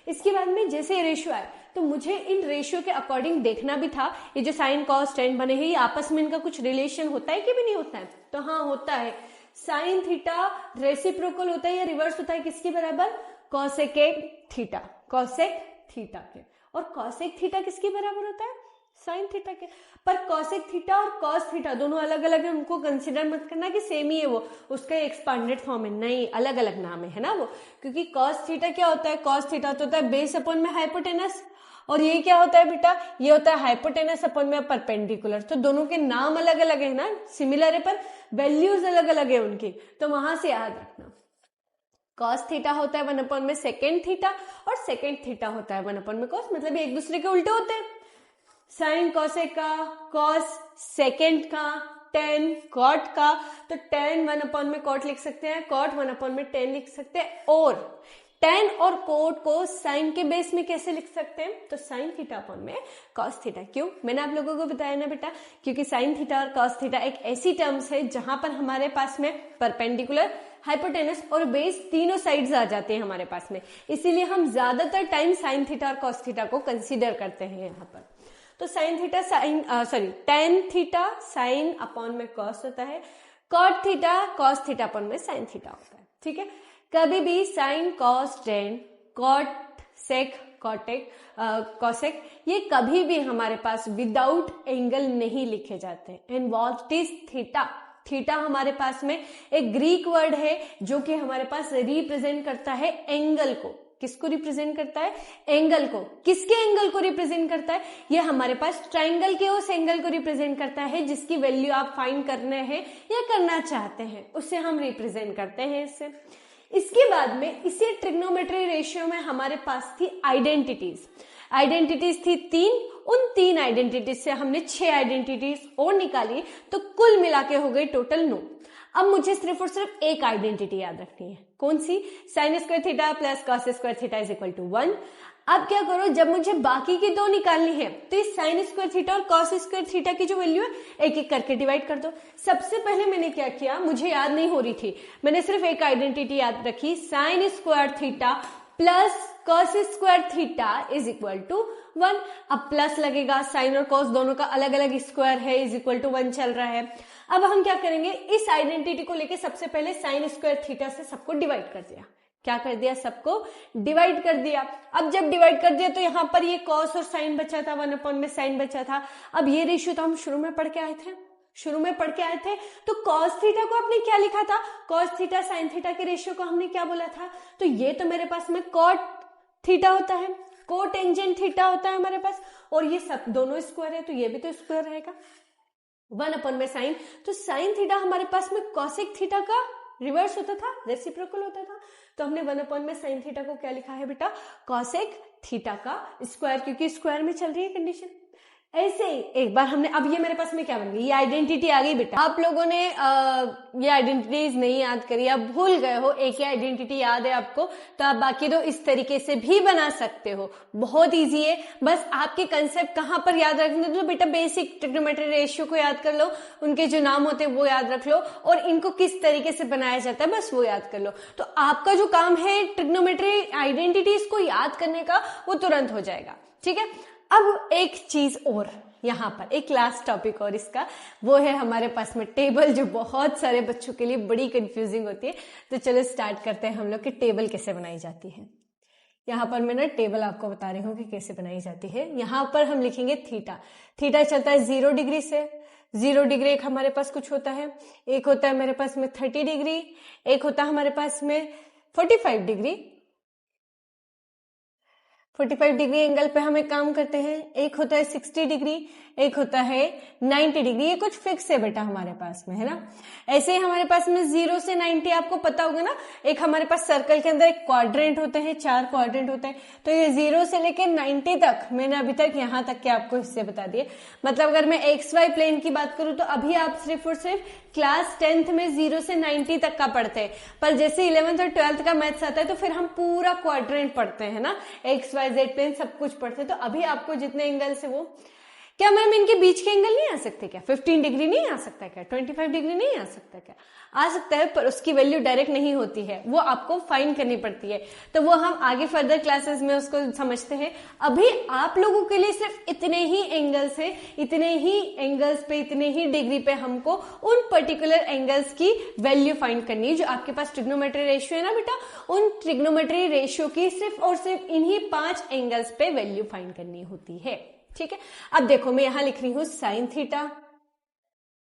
इसके बाद में जैसे रेशियो आए तो मुझे इन रेशियो के अकॉर्डिंग देखना भी था, ये जो साइन कॉस टेन बने हैं ये आपस में इनका कुछ रिलेशन होता है कि भी नहीं होता है। तो हाँ होता है, साइन थीटा रेसिप्रोकल होता है या रिवर्स होता है किसके बराबर, कॉसेकेक थीटा, कॉसेक थीटा के। और कॉसेक थीटा किसके बराबर होता है, साइन थीटा के। पर कॉसेक थीटा और कॉस थीटा दोनों अलग अलग है, उनको कंसिडर मत करना कि सेम ही है वो, उसका एक्सपांडेड फॉर्म है, नहीं अलग अलग नाम है ना वो। क्योंकि कॉस थीटा क्या होता है, कॉस थीटा तो होता है बेस अपॉन में हाइपोटेनस, और ये क्या होता है बेटा, ये होता है हाइपोटेनस अपॉन में परपेंडिकुलर। तो दोनों के नाम अलग अलग है ना, सिमिलर है पर वैल्यूज अलग अलग है उनकी, तो वहां से याद रखना। कॉस थीटा होता है 1 अपॉन में सेकेंड थीटा और सेकेंड थीटा होता है 1 अपॉन में कॉस, मतलब एक दूसरे के उल्टे होते हैं। साइन कॉसेक का, कॉस सेकेंड का, टेन कॉट का, तो टेन 1 अपॉन में कॉट लिख सकते हैं, कॉट 1 अपॉन में टेन लिख सकते हैं। और टेन और कोट को साइन के बेस में कैसे लिख सकते हैं, तो साइन थीटा अपॉन में कॉस थीटा। क्यों, मैंने आप लोगों को बताया ना बेटा, क्योंकि साइन थीटा और कॉस थीटा एक ऐसी टर्म्स है जहां पर हमारे पास में परपेंडिकुलर, हाइपोटेनस और बेस तीनों साइड्स आ जाते हैं हमारे पास में, इसीलिए हम ज्यादातर टाइम साइन थीटा और कॉस थीटा को कंसिडर करते हैं यहाँ पर। तो sine theta tan theta sine upon में कॉस होता है, cot theta cos theta upon में साइन थीटा होता है, ठीक है। कभी भी sine cos tan, cot sec, कॉटेक, कॉसेक, ये कभी भी हमारे पास विदाउट एंगल नहीं लिखे जाते। And what is theta, theta हमारे पास में एक ग्रीक वर्ड है जो कि हमारे पास रिप्रेजेंट करता है एंगल को। किसको रिप्रेजेंट करता है, एंगल को। किसके एंगल को रिप्रेजेंट करता है, ये हमारे पास ट्राइंगल के उस एंगल को रिप्रेजेंट करता है जिसकी वैल्यू आप फाइंड करने हैं या करना चाहते हैं, उससे हम रिप्रेजेंट करते हैं इससे। इसके बाद में इसी ट्रिग्नोमेट्री रेशियो में हमारे पास थी आइडेंटिटीज। आइडेंटिटीज थी 3, उन 3 आइडेंटिटीज से हमने 6 आइडेंटिटीज और निकाली, तो कुल मिला के हो गई टोटल 9। अब मुझे सिर्फ और सिर्फ एक आइडेंटिटी याद रखनी है, कौन सी, sine square theta plus cos square theta is equal to 1। अब क्या करो, जब मुझे बाकी की 2 निकालनी है तो इस साइन स्क्वायर थीटा और कॉस स्क्वायर थीटा की जो वैल्यू है एक एक करके डिवाइड कर दो। सबसे पहले मैंने क्या किया, मुझे याद नहीं हो रही थी, मैंने सिर्फ एक आइडेंटिटी याद रखी, sine square theta plus cos square theta is equal to 1। अब प्लस लगेगा, साइन और कॉस दोनों का अलग अलग स्क्वायर है, इज इक्वल टू 1 चल रहा है। अब हम क्या करेंगे, इस आइडेंटिटी को लेके सबसे पहले साइन स्क्वायर थीटा से सबको डिवाइड कर दिया। क्या कर दिया, सबको डिवाइड कर दिया। अब जब डिवाइड कर दिया तो यहाँ पर ये कॉस और साइन बचा था, 1 अपॉन में साइन बचा था। अब ये रेशियो तो हम शुरू में पढ़ के आए थे, तो कॉस थीटा को आपने क्या लिखा था, कॉस थीटा साइन थीटा के रेशियो को हमने क्या बोला था, तो ये तो मेरे पास में कॉट थीटा होता है, कोटेंजेंट थीटा होता है हमारे पास, और ये सब दोनों स्क्वायर है तो ये भी तो स्क्वायर रहेगा, 1 अपॉन में साइन। तो साइन थीटा हमारे पास में कॉसेक थीटा का रिवर्स होता था, रेसिप्रोकल होता था, तो हमने 1 अपॉन में साइन थीटा को क्या लिखा है बेटा, कॉसेक थीटा का स्क्वायर, क्योंकि स्क्वायर में चल रही है कंडीशन। ऐसे एक बार हमने, अब ये मेरे पास में क्या बन गई, ये आइडेंटिटी आ गई बेटा। आप लोगों ने ये आइडेंटिटीज नहीं याद करी, आप भूल गए हो, एक ही आइडेंटिटी याद है आपको, तो आप बाकी दो इस तरीके से भी बना सकते हो। बहुत इजी है, बस आपके कंसेप्ट कहाँ पर याद रखने दो बेटा, बेसिक ट्रिग्नोमेट्री रेशियो को याद कर लो, उनके जो नाम होते हैं वो याद रख लो, और इनको किस तरीके से बनाया जाता है बस वो याद कर लो। तो आपका जो काम है ट्रिग्नोमेट्री आइडेंटिटीज को याद करने का, वो तुरंत हो जाएगा। ठीक है, अब एक चीज और यहाँ पर, एक लास्ट टॉपिक और इसका, वो है हमारे पास में टेबल, जो बहुत सारे बच्चों के लिए बड़ी कंफ्यूजिंग होती है। तो चलो स्टार्ट करते हैं हम लोग कि टेबल कैसे बनाई जाती है। यहाँ पर मैं ना टेबल आपको बता रही हूँ कि कैसे बनाई जाती है। यहाँ पर हम लिखेंगे थीटा। थीटा चलता है 0 डिग्री से। 0 डिग्री एक हमारे पास कुछ होता है, एक होता है मेरे पास में 30 डिग्री, एक होता है हमारे पास में 45 डिग्री। 45 डिग्री एंगल पे हम एक काम करते हैं, एक होता है 60 डिग्री, एक होता है 90 डिग्री। ये कुछ फिक्स है बेटा हमारे पास में, है ना। ऐसे ही हमारे पास में 0 से 90 आपको पता होगा ना, एक हमारे पास सर्कल के अंदर एक क्वाड्रेंट होते हैं, 4 क्वाड्रेंट होते हैं। तो ये 0 से लेकर 90 तक मैंने अभी तक यहाँ तक के आपको हिस्से बता दिए। मतलब अगर मैं XY प्लेन की बात करूं तो अभी आप सिर्फ और सिर्फ क्लास 10th में 0 से 90 तक का पढ़ते हैं, पर जैसे 11th और 12th का मैथ्स आता है तो फिर हम पूरा क्वाड्रेंट पढ़ते हैं ना, XYZ प्लेन सब कुछ पढ़ते हैं। तो अभी आपको जितने एंगल से वो, क्या मैम इनके बीच के एंगल नहीं आ सकते क्या, 15 डिग्री नहीं आ सकता क्या, 25 डिग्री नहीं आ सकता क्या, आ सकता है, पर उसकी वैल्यू डायरेक्ट नहीं होती है, वो आपको फाइंड करनी पड़ती है। तो वो हम आगे फर्दर क्लासेस में उसको समझते हैं। अभी आप लोगों के लिए सिर्फ इतने ही एंगल्स है, इतने ही एंगल्स पे, इतने ही डिग्री पे हमको उन पर्टिकुलर एंगल्स की वैल्यू फाइंड करनी है। जो आपके पास ट्रिग्नोमेट्री रेशियो है ना बेटा, उन ट्रिग्नोमेट्री रेशियो की सिर्फ और सिर्फ इन्हीं 5 एंगल्स पे वैल्यू फाइंड करनी होती है। ठीक है, अब देखो मैं यहां लिख रही हूं साइन थीटा।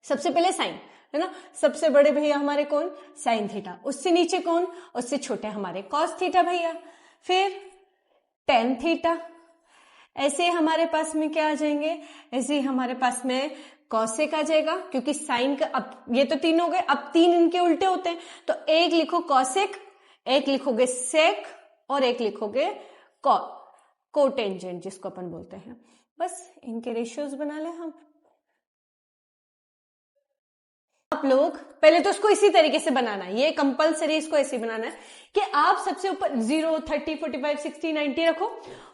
सबसे पहले साइन, है ना, सबसे बड़े भैया हमारे कौन, साइन थीटा। उससे नीचे कौन, उससे छोटे हमारे कॉस थीटा भैया। फिर टेन थीटा। ऐसे हमारे पास में क्या आ जाएंगे, ऐसे हमारे पास में कॉसेक आ जाएगा, क्योंकि साइन का, अब ये तो 3 हो गए, अब 3 इनके उल्टे होते हैं, तो एक लिखो कॉसेक, एक लिखोगे सेक, और एक लिखोगे कोटेंजेंट जिसको अपन बोलते हैं। बस इनके रेशियोज बना ले हम। आप लोग पहले तो उसको इसी तरीके से बनाना है, ये कंपलसरी इसको ऐसे बनाना है कि आप सबसे ऊपर 0, 30, 45, 60, 90 रखो।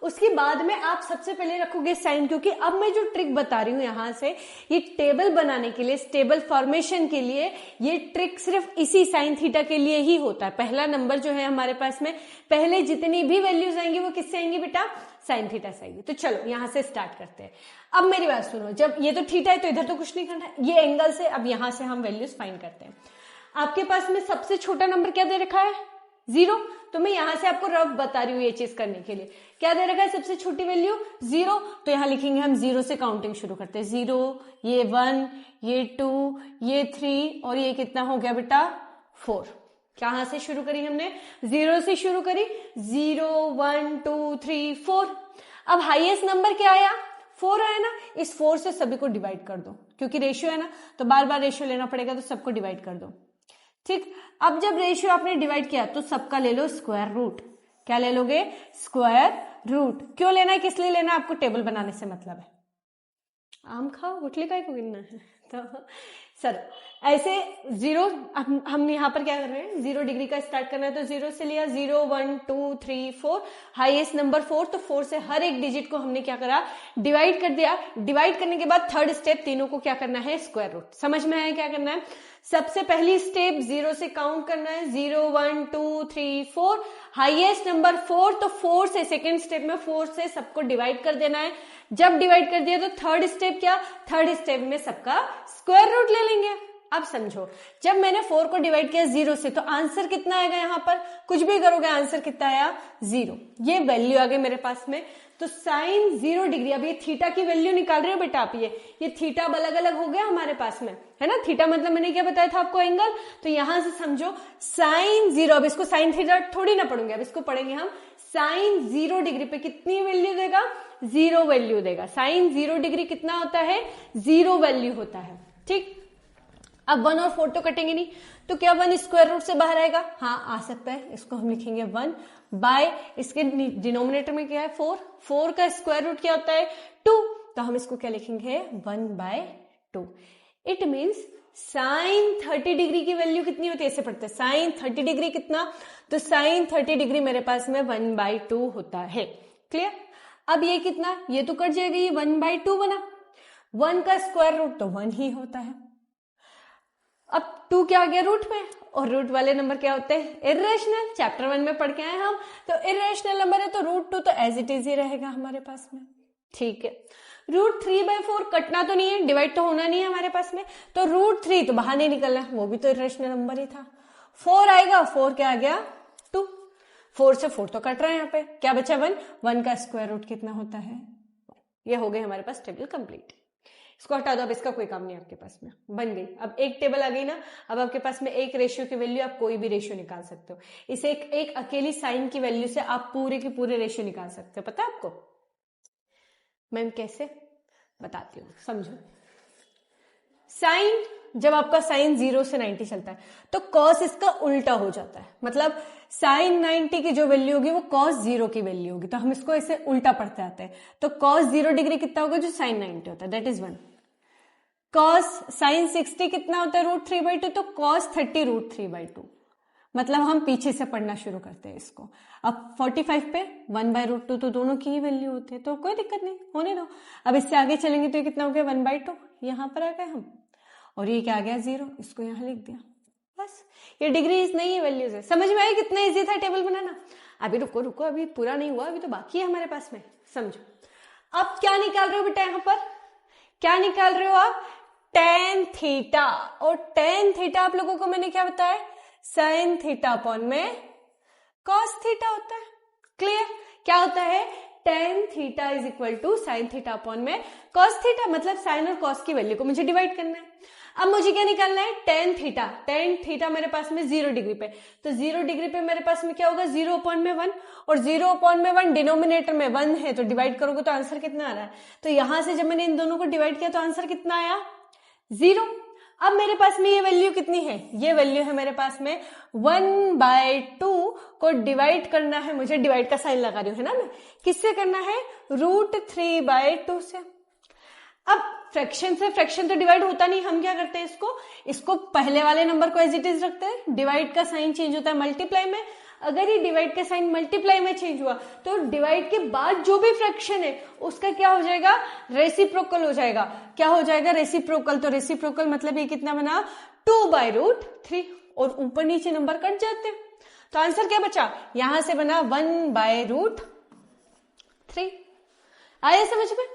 उसके बाद में आप सबसे पहले रखोगे साइन, क्योंकि अब मैं जो ट्रिक बता रही हूं यहां से, ये टेबल बनाने के लिए, स्टेबल फॉर्मेशन के लिए, ये ट्रिक सिर्फ इसी साइन थीटा के लिए ही होता है। पहला नंबर जो है हमारे पास में, पहले जितनी भी वैल्यूज आएंगी वो किससे आएंगी बेटा, साइन थीटा से आएगी। तो चलो यहां से स्टार्ट करते हैं। अब मेरी बात सुनो, जब ये तो थीटा है तो इधर तो कुछ नहीं करना है, ये एंगल से अब यहां से हम वैल्यूज फाइंड करते हैं। आपके पास में सबसे छोटा नंबर क्या दे रखा है, 0। तो मैं यहां से आपको रफ बता रही हूं ये चीज करने के लिए। क्या दे रखा है सबसे छोटी वैल्यू 0, तो यहां लिखेंगे हम 0 से काउंटिंग शुरू करते हैं। 0, ये 1, ये 2, ये 3, और ये कितना हो गया बेटा 4। कहां से शुरू करी हमने, 0 से शुरू करी, 0, 1, 2, 3, 4। अब हाईएस्ट नंबर क्या आया, 4 आया ना, इस 4 से सभी को डिवाइड कर दो, क्योंकि रेशियो है ना, तो बार बार रेशियो लेना पड़ेगा, तो सबको डिवाइड कर दो। ठीक, अब जब रेशियो आपने डिवाइड किया तो सबका ले लो स्क्वायर रूट। क्या ले लोगे, स्क्वायर रूट। क्यों लेना है, किस लिए लेना है, आपको टेबल बनाने से मतलब है। आम खाओ, गुठली काय को गिनना है। तो सर ऐसे 0, हम यहाँ पर क्या कर रहे हैं, 0 डिग्री का स्टार्ट करना है, तो 0 से लिया, 0, 1, 2, 3, 4, हाईएस्ट नंबर 4, तो 4 से हर एक डिजिट को हमने क्या करा, डिवाइड कर दिया। डिवाइड करने के बाद थर्ड स्टेप तीनों को क्या करना है, स्क्वायर रूट। समझ में आया क्या करना है, सबसे पहली स्टेप 0 से काउंट करना है, 0, 1, 2, 3, 4, हाईएस्ट नंबर 4, तो 4 से सेकेंड स्टेप में 4 से सबको डिवाइड कर देना है। जब डिवाइड कर दिया तो थर्ड स्टेप क्या, थर्ड स्टेप में सबका स्क्वायर रूट ले लेंगे। अब समझो, जब मैंने 4 को डिवाइड किया 0 से, तो आंसर कितना आएगा, यहां पर कुछ भी करोगे आंसर कितना आया, 0। ये वैल्यू आ गई मेरे पास में। तो साइन 0 डिग्री, अब ये थीटा की वैल्यू निकाल रहे हो बेटा आप, ये थीटा अलग अलग हो गया हमारे पास में, है ना। थीटा मतलब मैंने क्या बताया था आपको, एंगल। तो यहां से समझो साइन 0, अब इसको साइन थीटा थोड़ी ना पढ़ूंगे, अब इसको पढ़ेंगे हम। साइन 0 डिग्री पे कितनी वैल्यू देगा, 0 वैल्यू देगा। साइन 0 डिग्री कितना होता है, 0 वैल्यू होता है। ठीक, अब 1 और 4 तो कटेंगे नहीं, तो क्या 1 स्क्वायर रूट से बाहर आएगा, हाँ आ सकता है। इसको हम लिखेंगे 1 बाय, इसके डिनोमिनेटर में क्या है 4, 4 का स्क्वायर रूट क्या होता है 2, तो हम इसको क्या लिखेंगे 1/2। इट मीन्स साइन 30 डिग्री की वैल्यू कितनी होती है, ऐसे पढ़ते हैं साइन 30 डिग्री कितना, तो साइन 30 डिग्री मेरे पास में 1/2 होता है। क्लियर। अब ये कितना, ये तो कट जाएगा, ये 1/2 बना, 1 का स्क्वायर रूट तो 1 ही होता है। अब 2 क्या आ गया रूट में, और रूट वाले नंबर क्या होते हैं इर्रेशनल, चैप्टर 1 में पढ़ के आए हम। तो इर्रेशनल नंबर है तो √2 तो एज इट इज ही रहेगा हमारे पास में। ठीक है, √3/4 कटना तो नहीं है, डिवाइड तो होना नहीं है हमारे पास में, तो √3 तो बाहर नहीं निकलना है, वो भी तो इर्रेशनल नंबर ही था। 4 आएगा, 4 क्या आ गया 2, 4 से 4 तो कट रहा है, यहाँ पे क्या बचा 1, 1 का स्क्वायर रूट कितना होता है, ये हो गई हमारे पास टेबल कंप्लीट। इसको हटा दो, अब इसका कोई काम नहीं आपके पास में, बन गई। अब एक टेबल आ गई ना, अब आपके पास में एक रेशियो की वैल्यू, आप कोई भी रेशियो निकाल सकते हो। इसे एक अकेली साइन की वैल्यू से आप पूरे के पूरे रेशियो निकाल सकते हो। पता है आपको मैम कैसे, बताती हूँ, समझो। साइन, जब आपका साइन 0 से 90 चलता है तो कॉस इसका उल्टा हो जाता है, मतलब साइन 90 की जो वैल्यू होगी वो कॉस 0 की वैल्यू होगी, तो हम इसको ऐसे उल्टा पढ़ते आते हैं। तो कॉस 0 डिग्री कितना होगा जो साइन 90 होता है, दैट इज 1। कॉस साइन 60 कितना होता है √3/2, तो कॉस 30 √3/2। मतलब हम पीछे से पढ़ना शुरू करते हैं इसको। अब 45 पे 1/√2 तो दोनों की ही वैल्यू होती है, तो कोई दिक्कत नहीं, होने दो। अब इससे आगे चलेंगे तो ये कितना हो गया 1/2, यहां पर आ गए हम, और ये क्या आ गया 0, इसको यहां लिख दिया, बस। ये डिग्रीज नहीं है, वैल्यूज है। समझ में आई कितना इजी था टेबल बनाना। अभी रुको रुको, अभी पूरा नहीं हुआ, अभी तो बाकी है हमारे पास में, समझो। अब क्या निकाल रहे हो बेटा, यहां पर क्या निकाल रहे हो आप, tan थीटा, और tan थीटा आप लोगों को मैंने क्या बताया, sin थीटा अपॉन में cos थीटा होता है। क्लियर, क्या होता है tan theta is equal to sin theta upon में cos थीटा, मतलब sin और cos की वैल्यू को मुझे डिवाइड करना है। अब मुझे क्या निकालना है tan थीटा, tan थीटा मेरे पास में 0 डिग्री पे, तो 0 डिग्री पे मेरे पास में क्या होगा 0 अपॉन में 1, और 0 अपॉन में 1 डिनोमिनेटर में 1 है, तो डिवाइड करोगे तो आंसर कितना आ रहा है, तो यहां से जब मैंने इन दोनों को डिवाइड किया तो आंसर कितना आया 0। अब मेरे पास में ये वैल्यू कितनी है, ये वैल्यू है मेरे पास में 1/2 को डिवाइड करना है मुझे, डिवाइड का साइन लगा रही हूं है ना मैं, किससे करना है √3/2 से। अब फ्रैक्शन से फ्रैक्शन तो डिवाइड होता नहीं, हम क्या करते हैं इसको पहले वाले नंबर को एज इट इज रखते हैं, डिवाइड का साइन चेंज होता है मल्टीप्लाई में। अगर ये डिवाइड का साइन मल्टीप्लाई में चेंज हुआ तो डिवाइड के बाद जो भी फ्रैक्शन है उसका क्या हो जाएगा रेसिप्रोकल हो जाएगा। क्या हो जाएगा रेसिप्रोकल, तो रेसिप्रोकल मतलब ये कितना बना 2/√3, और ऊपर नीचे नंबर कट जाते हैं, तो आंसर क्या बचा, यहां से बना 1/√3। आया समझ में,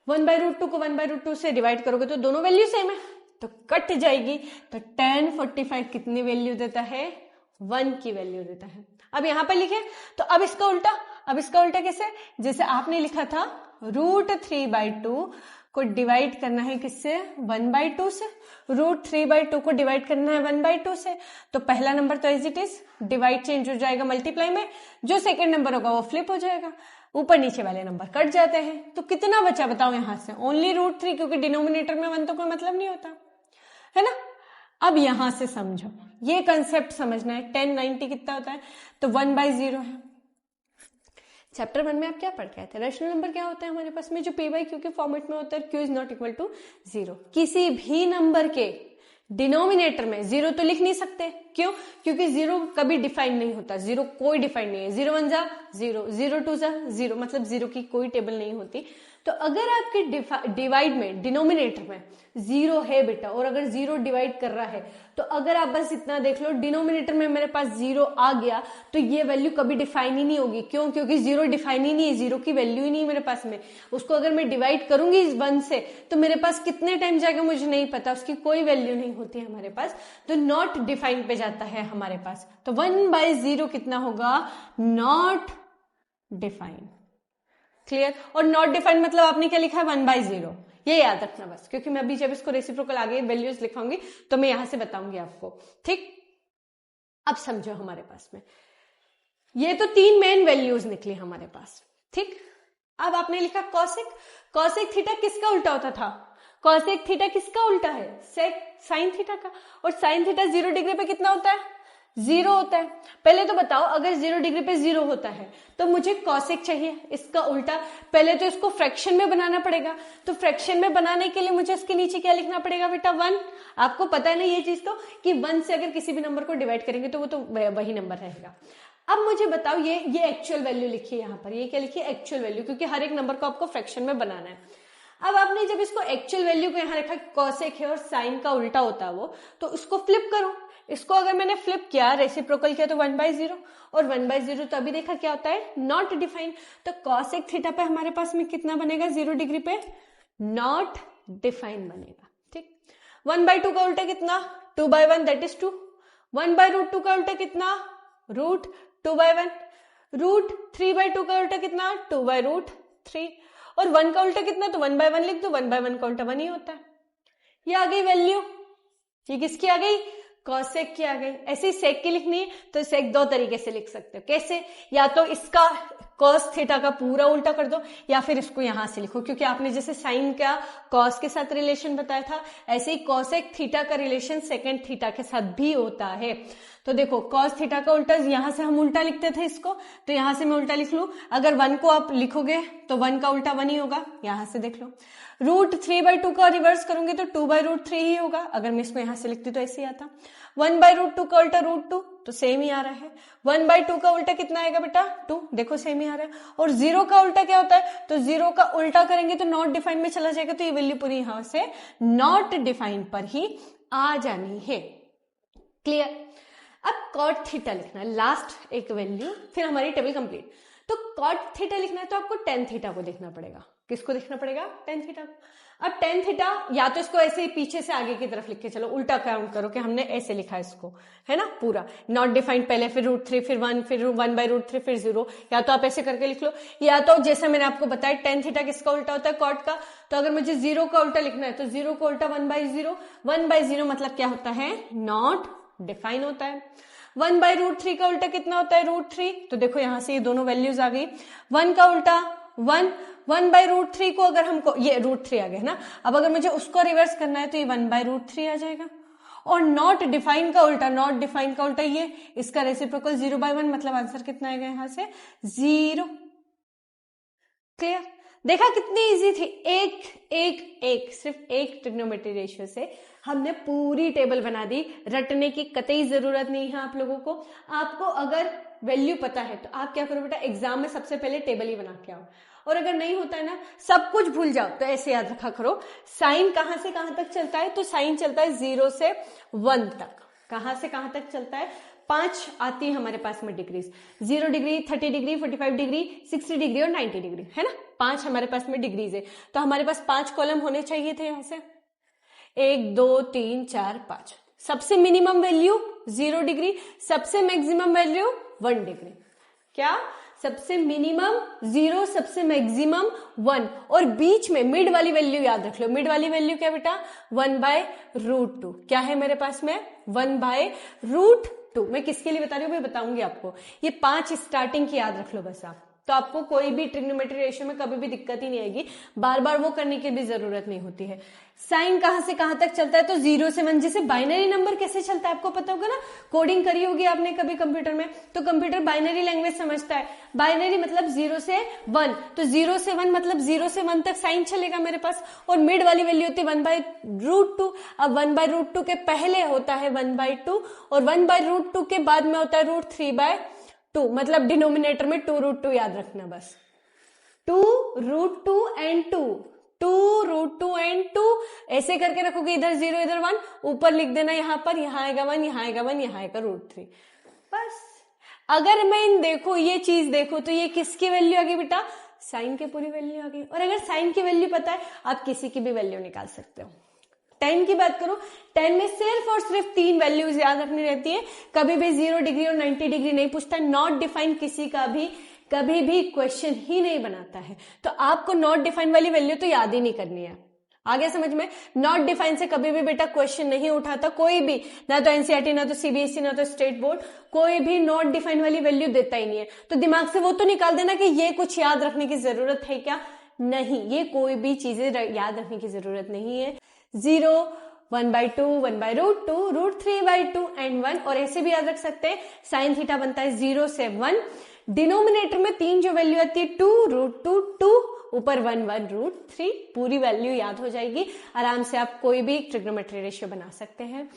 1/√2 को 1/√2 से डिवाइड करोगे तो दोनों वैल्यू सेम है, तो कट जाएगी। तो tan 45 कितनी वैल्यू देता है 1 की वैल्यू देता है। अब यहां पर लिखे, तो अब इसका उल्टा, अब इसका उल्टा कैसे, जैसे आपने लिखा था √3/2 को डिवाइड करना है किससे 1/2 से, √3/2 को डिवाइड करना है 1/2 से, तो पहला नंबर तो as it is divide change हो जाएगा मल्टीप्लाई में, जो सेकंड नंबर होगा वो फ्लिप हो जाएगा, ऊपर नीचे वाले नंबर कट जाते हैं। तो कितना बचा बताओ यहां से, ओनली √3, क्योंकि डिनोमिनेटर में 1 तो कोई मतलब नहीं होता है ना। अब यहां से समझो, ये कंसेप्ट समझना है, tan 90 कितना होता है, तो 1/0 है। चैप्टर 1 में आप क्या पढ़ के आए थे, रैशनल नंबर क्या होता है हमारे पास में, जो p/q के फॉर्मेट में होता है, q is not equal to 0। किसी भी नंबर के डिनोमिनेटर में 0 तो लिख नहीं सकते, क्यों, क्योंकि 0 कभी डिफाइन नहीं होता, 0 कोई डिफाइन नहीं है, 0 1 जा 0, 0 2 जा 0, मतलब 0 की कोई टेबल नहीं होती। तो अगर आपके डिवाइड में डिनोमिनेटर में 0 है बेटा, और अगर 0 डिवाइड कर रहा है, तो अगर आप बस इतना देख लो डिनोमिनेटर में मेरे पास 0 आ गया तो ये वैल्यू कभी डिफाइन ही नहीं होगी, क्यों, क्योंकि 0 डिफाइन ही नहीं है, 0 की वैल्यू ही नहीं मेरे पास में। उसको अगर मैं डिवाइड करूंगी इस 1 से तो मेरे पास कितने टाइम जाएगा मुझे नहीं पता, उसकी कोई वैल्यू नहीं होती है हमारे पास, तो नॉट डिफाइन पे जाता है हमारे पास। तो 1/0 कितना होगा नॉट डिफाइन। क्लियर, और नॉट डिफाइंड मतलब आपने क्या लिखा है 1/0, ये याद रखना बस, क्योंकि मैं अभी जब इसको रेसिप्रोकल आगे वैल्यूज लिखाऊंगी तो मैं यहां से बताऊंगी आपको, ठीक। अब समझो हमारे पास में ये तो 3 मेन वैल्यूज निकली हमारे पास, ठीक। अब आपने लिखा कॉसेक, कॉसेक थीटा किसका उल्टा होता था, कॉसेक थीटा किसका उल्टा है सेक साइन थीटा का, और साइन थीटा 0 डिग्री पे कितना होता है जीरो होता है। पहले तो बताओ, अगर 0 डिग्री पे 0 होता है तो मुझे कॉसेक चाहिए, इसका उल्टा। पहले तो इसको फ्रैक्शन में बनाना पड़ेगा, तो फ्रैक्शन में बनाने के लिए मुझे इसके नीचे क्या लिखना पड़ेगा बेटा, 1। आपको पता है ना ये चीज तो, कि 1 से अगर किसी भी नंबर को डिवाइड करेंगे तो वो तो वही नंबर रहेगा। अब मुझे बताओ, ये एक्चुअल वैल्यू लिखिए यहाँ पर, ये क्या लिखिए, एक्चुअल वैल्यू, क्योंकि हर एक नंबर को आपको फ्रैक्शन में बनाना है। अब आपने जब इसको एक्चुअल वैल्यू को यहाँ रखा, कॉसेक है और साइन का उल्टा होता है वो, तो उसको फ्लिप करो। इसको अगर मैंने फ्लिप किया, रेसिप्रोकल किया, तो 1/0, और 1/0 तो अभी देखा क्या होता है, नॉट डिफाइन। तो कॉसेक थीटा पे हमारे पास में कितना बनेगा, 0 डिग्री पे नॉट डिफाइन बनेगा। ठीक, 1/2 का उल्टा कितना, 2/1, दैट इज 2। 1/√2 का उल्टा कितना, √2/1। √3/2 का उल्टा कितना, 2/√3। और 1 का उल्टा कितना, तो 1/1 लिख दो, 1/1 का उल्टा 1 ही होता है। ये आ गई वैल्यू, ये किसकी आ गई, कॉसेक की आ गई। ऐसे ही सेक की लिखनी है तो सेक 2 तरीके से लिख सकते हो। कैसे, या तो इसका कॉस थीटा का पूरा उल्टा कर दो, या फिर इसको यहां से लिखो, क्योंकि आपने जैसे साइन का कॉस के साथ रिलेशन बताया था, ऐसे ही कॉसेक थीटा का रिलेशन सेकेंड थीटा के साथ भी होता है। तो देखो, कॉस थीटा का उल्टा यहां से हम उल्टा लिखते थे इसको, तो यहां से मैं उल्टा लिख लू। अगर 1 को आप लिखोगे तो 1 का उल्टा 1 ही होगा, यहां से देख लो। √3/2 का रिवर्स करूंगे तो 2/√3 ही होगा। अगर मैं इसको यहां से लिखती तो ऐसे ही आता। 1/√2 का उल्टा √2, तो सेम ही आ रहा है। 1/2 का उल्टा कितना आएगा बेटा, 2, देखो सेम ही आ रहा है। और 0 का उल्टा क्या होता है, तो 0 का उल्टा करेंगे तो नॉट डिफाइन में चला जाएगा, तो ये वैल्यू पूरी यहां से नॉट डिफाइन पर ही आ जानी है। क्लियर। अब कॉट थीटा लिखना है, लास्ट एक वैल्यू, फिर हमारी टेबल कंप्लीट। तो कॉट थीटा लिखना है तो आपको टेन थीटा को देखना पड़ेगा। किसको देखना पड़ेगा, टेन थीटा को। अब टेन थीटा, या तो इसको ऐसे ही पीछे से आगे की तरफ लिख के चलो, उल्टा काउंट करो कि हमने ऐसे लिखा है इसको, है ना, पूरा नॉट डिफाइंड पहले, फिर √3, फिर 1, फिर 1/√3, फिर 0। या तो आप ऐसे करके लिख लो, या तो जैसा मैंने आपको बताया टेन थीटा किसका उल्टा होता है, कॉट का। तो अगर मुझे 0 का उल्टा लिखना है तो 0 का उल्टा 1/0। 1/0 मतलब क्या होता है, नॉट डिफाइन होता है। 1/√3 का उल्टा कितना होता है, √3। तो देखो यहां से ये दोनों वैल्यूज आ गई। 1 का उल्टा 1, 1/√3 को अगर हमको, ये √3 आ गया ना, अब अगर मुझे उसको रिवर्स करना है तो ये 1/√3 आ जाएगा। और नॉट डिफाइन का उल्टा, नॉट डिफाइन का उल्टा ये, इसका रेसिप्रोकल 0/1, मतलब आंसर कितना आएगा यहां से, 0। क्लियर। देखा कितनी इजी थी, एक सिर्फ एक ट्रिग्नोमेट्री रेशियो से हमने पूरी टेबल बना दी। रटने की कतई जरूरत नहीं है आप लोगों को। आपको अगर वैल्यू पता है तो आप क्या करो बेटा, एग्जाम में सबसे पहले टेबल ही बना के आओ। और अगर नहीं होता है ना, सब कुछ भूल जाओ, तो ऐसे याद रखा करो, साइन कहां से कहां तक चलता है, तो साइन चलता है 0 से 1 तक। कहां से कहां तक चलता है, 5 आती है हमारे पास में degrees, 0 degree, 30 degree, 45 degree, 60 degree और 90 डिग्री, है ना, 5 हमारे पास में डिग्रीज है। तो हमारे पास 5 कॉलम होने चाहिए थे यहां से, 1 2 3 4 5। सबसे मिनिमम वैल्यू 0 डिग्री, सबसे मैक्सिमम वैल्यू 1 डिग्री। क्या, सबसे मिनिमम 0, सबसे मैक्सिमम 1, और बीच में मिड वाली वैल्यू याद रख लो। मिड वाली वैल्यू क्या बेटा, 1/√2। क्या है मेरे पास में, 1/√2। मैं किसके लिए बता रही हूँ, मैं बताऊंगी आपको। ये 5 स्टार्टिंग की याद रख लो बस आप, तो आपको कोई भी ट्रिग्नोमेट्री रेशियो में कभी भी दिक्कत ही नहीं आएगी, बार बार वो करने की भी जरूरत नहीं होती है। साइन कहां से कहां तक चलता है, तो 0 से 1, जैसे बाइनरी नंबर कैसे चलता है आपको पता होगा ना, कोडिंग करी होगी आपने कभी कंप्यूटर में, तो कंप्यूटर बाइनरी लैंग्वेज समझता है। बाइनरी मतलब 0 से 1, तो 0 से 1 मतलब 0 से 1 तक साइन चलेगा मेरे पास। और मिड वाली वैल्यू होती है 1/√2। अब 1/√2 के पहले होता है 1/2, और 1/√2 के बाद में होता है √3/2, मतलब डिनोमिनेटर में 2√2 याद रखना बस, 2√2 एंड 2 एंड 2 ऐसे करके रखोगे, इधर 0 इधर 1, ऊपर लिख देना यहाँ पर, यहाँ आएगा 1, यहाँ आएगा 1, यहाँ आएगा √3 बस। अगर मैं देखो ये चीज देखो तो ये किसकी वैल्यू आ गई बेटा, साइन की पूरी वैल्यू आ गई। और अगर साइन की वैल्यू पता है, आप किसी की भी वैल्यू निकाल सकते हो। 10 की बात करो, 10 में सिर्फ और सिर्फ 3 वैल्यूज याद रखनी रहती है, कभी भी 0 डिग्री और 90 डिग्री नहीं पूछता है। नॉट डिफाइन किसी का भी कभी भी क्वेश्चन ही नहीं बनाता है, तो आपको नॉट डिफाइन वाली वैल्यू तो याद ही नहीं करनी है। आगे समझ में, नॉट डिफाइन से कभी भी बेटा क्वेश्चन नहीं उठाता कोई भी, ना तो एनसीईआरटी, ना तो सीबीएसई, ना तो स्टेट बोर्ड, कोई भी नॉट डिफाइन वाली वैल्यू देता ही नहीं है। तो दिमाग से वो तो निकाल देना कि ये कुछ याद रखने की जरूरत है क्या, नहीं, ये कोई भी चीजें याद रखने की जरूरत नहीं है। 0 1/2, 1/√2, √3/2 एंड 1, और ऐसे भी याद रख सकते हैं साइन थीटा बनता है 0 से 1, डिनोमिनेटर में 3 जो वैल्यू आती है 2, √2, 2, ऊपर 1, 1, √3, पूरी वैल्यू याद हो जाएगी। आराम से आप कोई भी ट्रिग्नोमेट्री रेशियो बना सकते हैं।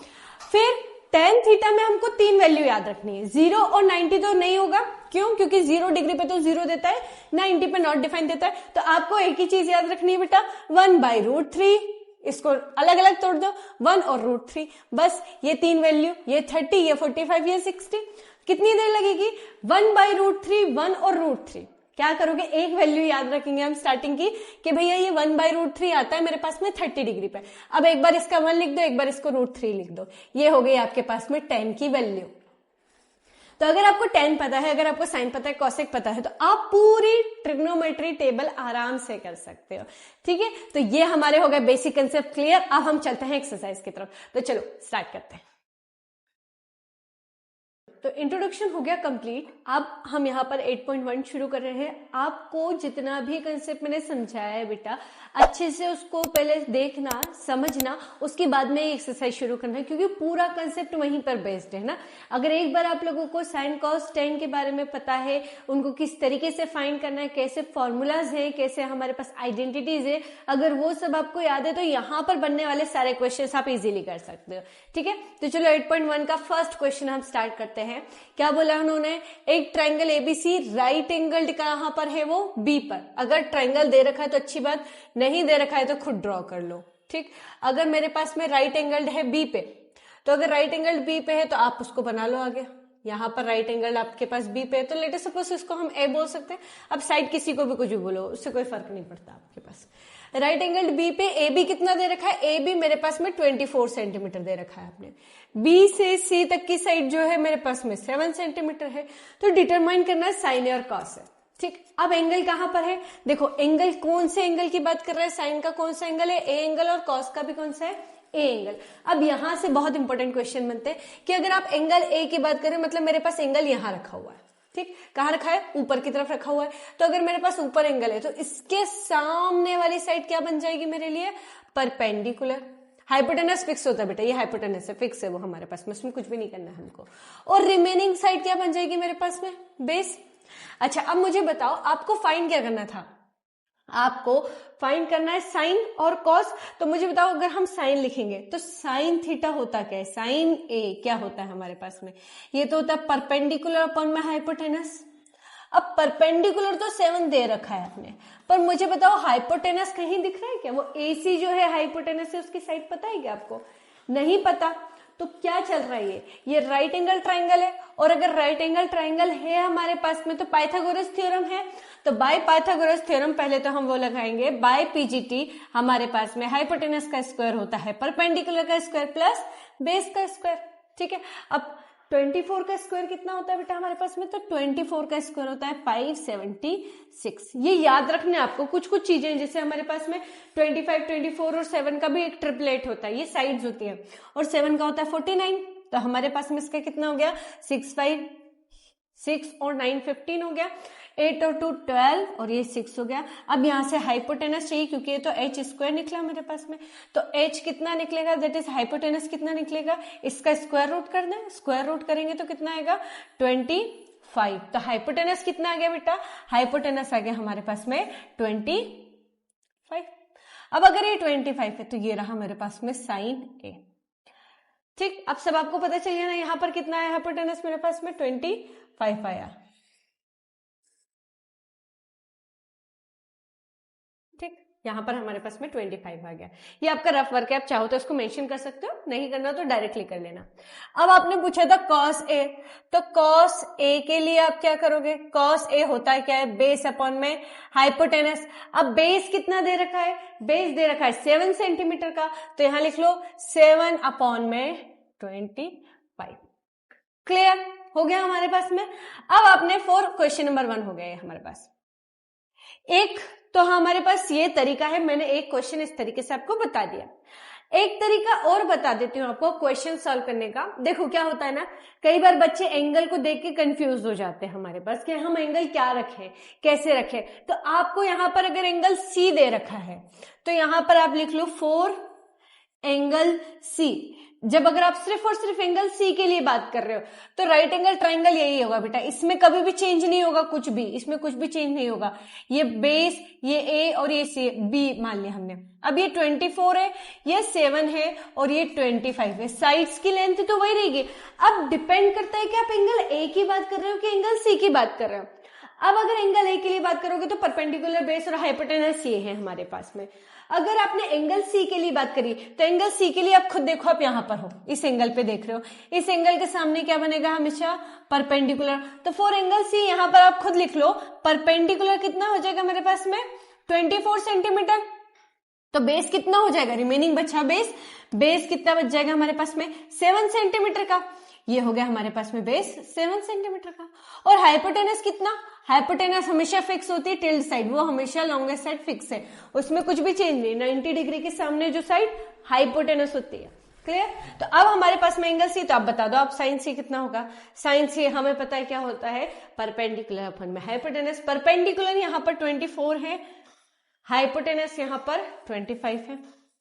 फिर tan थीटा में हमको 3 वैल्यू याद रखनी है, 0 और 90 तो नहीं होगा, क्यों? क्योंकि 0 डिग्री पे तो 0 देता है, 90 पे नॉट डिफाइन देता है। तो आपको एक ही चीज याद रखनी है बेटा, 1/√3, इसको अलग अलग तोड़ दो, 1 और √3, बस ये 3 वैल्यू, ये 30, ये 45, ये 60। कितनी देर लगेगी? 1/√3, 1 और √3। क्या करोगे? एक वैल्यू याद रखेंगे हम स्टार्टिंग की कि भैया ये 1/√3 आता है मेरे पास में 30 डिग्री पे, अब एक बार इसका 1 लिख दो, एक बार इसको √3 लिख दो, ये हो गई आपके पास में tan की वैल्यू। तो अगर आपको tan पता है, अगर आपको sin पता है, cosec पता है, तो आप पूरी ट्रिग्नोमेट्री टेबल आराम से कर सकते हो। ठीक है, तो ये हमारे हो गए बेसिक कंसेप्ट क्लियर। अब हम चलते हैं एक्सरसाइज की तरफ, तो चलो स्टार्ट करते हैं। तो इंट्रोडक्शन हो गया कंप्लीट। अब हम यहाँ पर 8.1 शुरू कर रहे हैं। आपको जितना भी कंसेप्ट मैंने समझाया है बेटा, अच्छे से उसको पहले देखना, समझना, उसके बाद में एक्सरसाइज शुरू करना है, क्योंकि पूरा कंसेप्ट वहीं पर बेस्ड है ना। अगर एक बार आप लोगों को साइन कॉस टेन के बारे में पता है, उनको किस तरीके से फाइंड करना है, कैसे फॉर्मूलाज है, कैसे हमारे पास आइडेंटिटीज है, अगर वो सब आपको याद है तो यहाँ पर बनने वाले सारे क्वेश्चन आप इजीली कर सकते हो। ठीक है, तो चलो 8.1 का फर्स्ट क्वेश्चन हम स्टार्ट करते हैं। क्या बोला उन्होंने? एक ट्रायंगल एबीसी राइट एंगल्ड कहां पर है? वो बी पर। अगर ट्रायंगल दे रखा है तो अच्छी बात, नहीं दे रखा है तो खुद ड्रॉ कर लो। ठीक, अगर मेरे पास में राइट एंगल्ड है बी पे, तो अगर राइट एंगल्ड बी पे है तो आप उसको बना लो आगे। यहाँ पर राइट एंगल आपके पास बी पे है, तो लेट अस सपोज इसको हम ए बोल सकते हैं। अब साइड किसी को भी कुछ भी बोलो, उससे कोई फर्क नहीं पड़ता आपके पास। राइट एंगल बी पे ए बी कितना दे रखा है? ए बी मेरे पास में 24 सेंटीमीटर दे रखा है आपने। बी से सी तक की साइड जो है मेरे पास में 7 सेंटीमीटर है। तो डिटरमाइन करना है साइन और कॉस है। ठीक, अब एंगल कहां पर है? देखो एंगल कौन से एंगल की बात कर रहा है? साइन का कौन सा एंगल है? ए एंगल, और कॉस का भी कौन सा है? A angle. अब यहां से बहुत इंपॉर्टेंट क्वेश्चन बनते हैं कि अगर आप एंगल ए की बात करें, मतलब मेरे पास एंगल यहां रखा हुआ है। ठीक, कहां रखा है? ऊपर की तरफ रखा हुआ है। तो अगर मेरे पास ऊपर एंगल है तो इसके सामने वाली साइड क्या बन जाएगी मेरे लिए? परपेंडिकुलर। हाइपोटेनस फिक्स होता है बेटा, ये हाइपोटेनस है, फिक्स है वो हमारे पास में, उसमें कुछ भी नहीं करना है हमको। और रिमेनिंग साइड क्या बन जाएगी मेरे पास में? बेस। अच्छा, अब मुझे बताओ आपको फाइंड क्या करना था? आपको फाइंड करना है साइन और कॉस। तो मुझे बताओ, अगर हम साइन लिखेंगे तो साइन थीटा होता क्या है? साइन ए क्या होता है हमारे पास में? ये तो होता है परपेंडिकुलर अपॉन में हाइपोटेनस। अब परपेंडिकुलर तो 7 दे रखा है आपने, पर मुझे बताओ हाइपोटेनस कहीं दिख रहा है क्या? वो एसी जो है हाइपोटेनस है, उसकी साइड पता है क्या आपको? नहीं पता। तो क्या चल रहा है? ये राइट एंगल ट्राइंगल है, और अगर राइट एंगल ट्राइंगल है हमारे पास में तो पाइथागोरस थ्योरम है। तो बाय पाइथागोरस थ्योरम पहले तो हम वो लगाएंगे, बाय पीजीटी हमारे पास में हाइपोटेनस का स्क्वायर होता है परपेंडिकुलर का स्क्वायर प्लस बेस का स्क्वायर। ठीक है, अब 24 का स्क्वायर कितना होता है बेटा हमारे पास में? तो 24 का स्क्वायर होता है 576। ये याद रखना है आपको। कुछ कुछ चीजें जैसे हमारे पास में 25, 24 और 7 का भी एक ट्रिपलेट होता है, ये साइड्स होती है, और 7 का होता है 49। तो हमारे पास में इसका कितना हो गया? 6, 5, 6 और 9 15 हो गया, 8 और 2 12, और ये 6 हो गया। अब यहां से हाइपोटेनस चाहिए, क्योंकि ये तो h स्क्वायर निकला मेरे पास में, तो h कितना निकलेगा? दैट इज हाइपोटेनस कितना निकलेगा? इसका स्क्वायर रूट कर दें। स्क्वायर रूट करेंगे तो कितना आएगा? 25। तो हाइपोटेनस कितना आ गया बेटा? हाइपोटेनस आ गया हमारे पास में 25। अब अगर ये 25 है तो ये रहा मेरे पास में साइन ए। ठीक, अब सब आपको पता चलिए ना, यहां पर कितना है हाइपोटेनस मेरे पास में? 25 आया। ठीक, यहां पर हमारे पास में 25 आ गया। ये आपका रफ वर्क है, आप चाहो तो इसको मेंशन कर सकते हो, नहीं करना तो डायरेक्टली कर लेना। अब आपने पूछा था कॉस ए, तो कॉस ए के लिए आप क्या करोगे? कॉस ए होता है क्या है? बेस अपॉन में हाइपोटेनस। अब बेस कितना दे रखा है? बेस दे रखा है 7 सेंटीमीटर का, तो यहां लिख लो 7 अपॉन में 25। क्लियर हो गया हमारे पास में। अब आपने क्वेश्चन नंबर 1 हो गया हमारे पास। एक तो हमारे पास ये तरीका है, मैंने एक क्वेश्चन इस तरीके से आपको बता दिया। एक तरीका और बता देती हूँ आपको क्वेश्चन सॉल्व करने का। देखो क्या होता है ना, कई बार बच्चे एंगल को देख के कंफ्यूज हो जाते हैं हमारे पास कि हम एंगल क्या रखें, कैसे रखें। तो आपको यहां पर अगर एंगल सी दे रखा है तो यहां पर आप लिख लो 4 एंगल सी, जब अगर आप सिर्फ और सिर्फ एंगल सी के लिए बात कर रहे हो तो राइट एंगल ट्राइंगल यही होगा बेटा, इसमें कभी भी चेंज नहीं होगा, कुछ भी इसमें कुछ भी चेंज नहीं होगा। ये बेस, ये ए और ये सी, बी मान लिया हमने। अब ये 24 है, ये 7 है और ये 25 है, साइड्स की लेंथ तो वही रहेगी। अब डिपेंड करता है कि आप एंगल ए की बात कर रहे हो कि एंगल सी की बात कर रहे हो। अब अगर एंगल ए के लिए बात करोगे तो परपेंडिकुलर बेस और हाइपोटेनस ये है हमारे पास में। अगर आपने एंगल सी के लिए बात करी तो एंगल सी के लिए आप खुद देखो, आप यहां पर हो, इस एंगल पे देख रहे हो, इस एंगल के सामने क्या बनेगा हमेशा, परपेंडिकुलर। तो फॉर एंगल सी यहां पर आप खुद लिख लो, परपेंडिकुलर कितना हो जाएगा मेरे पास में 24 सेंटीमीटर। तो बेस कितना हो जाएगा, रिमेनिंग बचा बेस, बेस कितना बच जाएगा हमारे पास में 7 सेंटीमीटर का। ये हो गया हमारे पास में बेस 7 सेंटीमीटर का। और हाइपोटेनस कितना, हाइपोटेनस हमेशा फिक्स होती है टिल्ड साइड, वो हमेशा लॉन्गेस्ट साइड फिक्स है, उसमें कुछ भी चेंज नहीं। 90 डिग्री के सामने जो साइड हाइपोटेनस होती है, क्लियर। तो अब हमारे पास में एंगल सी, तो आप बता दो आप साइन सी कितना होगा। साइन सी हमें पता है क्या होता है, परपेंडिकुलर अपन में हाइपोटेनस। परपेंडिकुलर यहाँ पर 24 है, हाइपोटेनस यहाँ पर 25 है,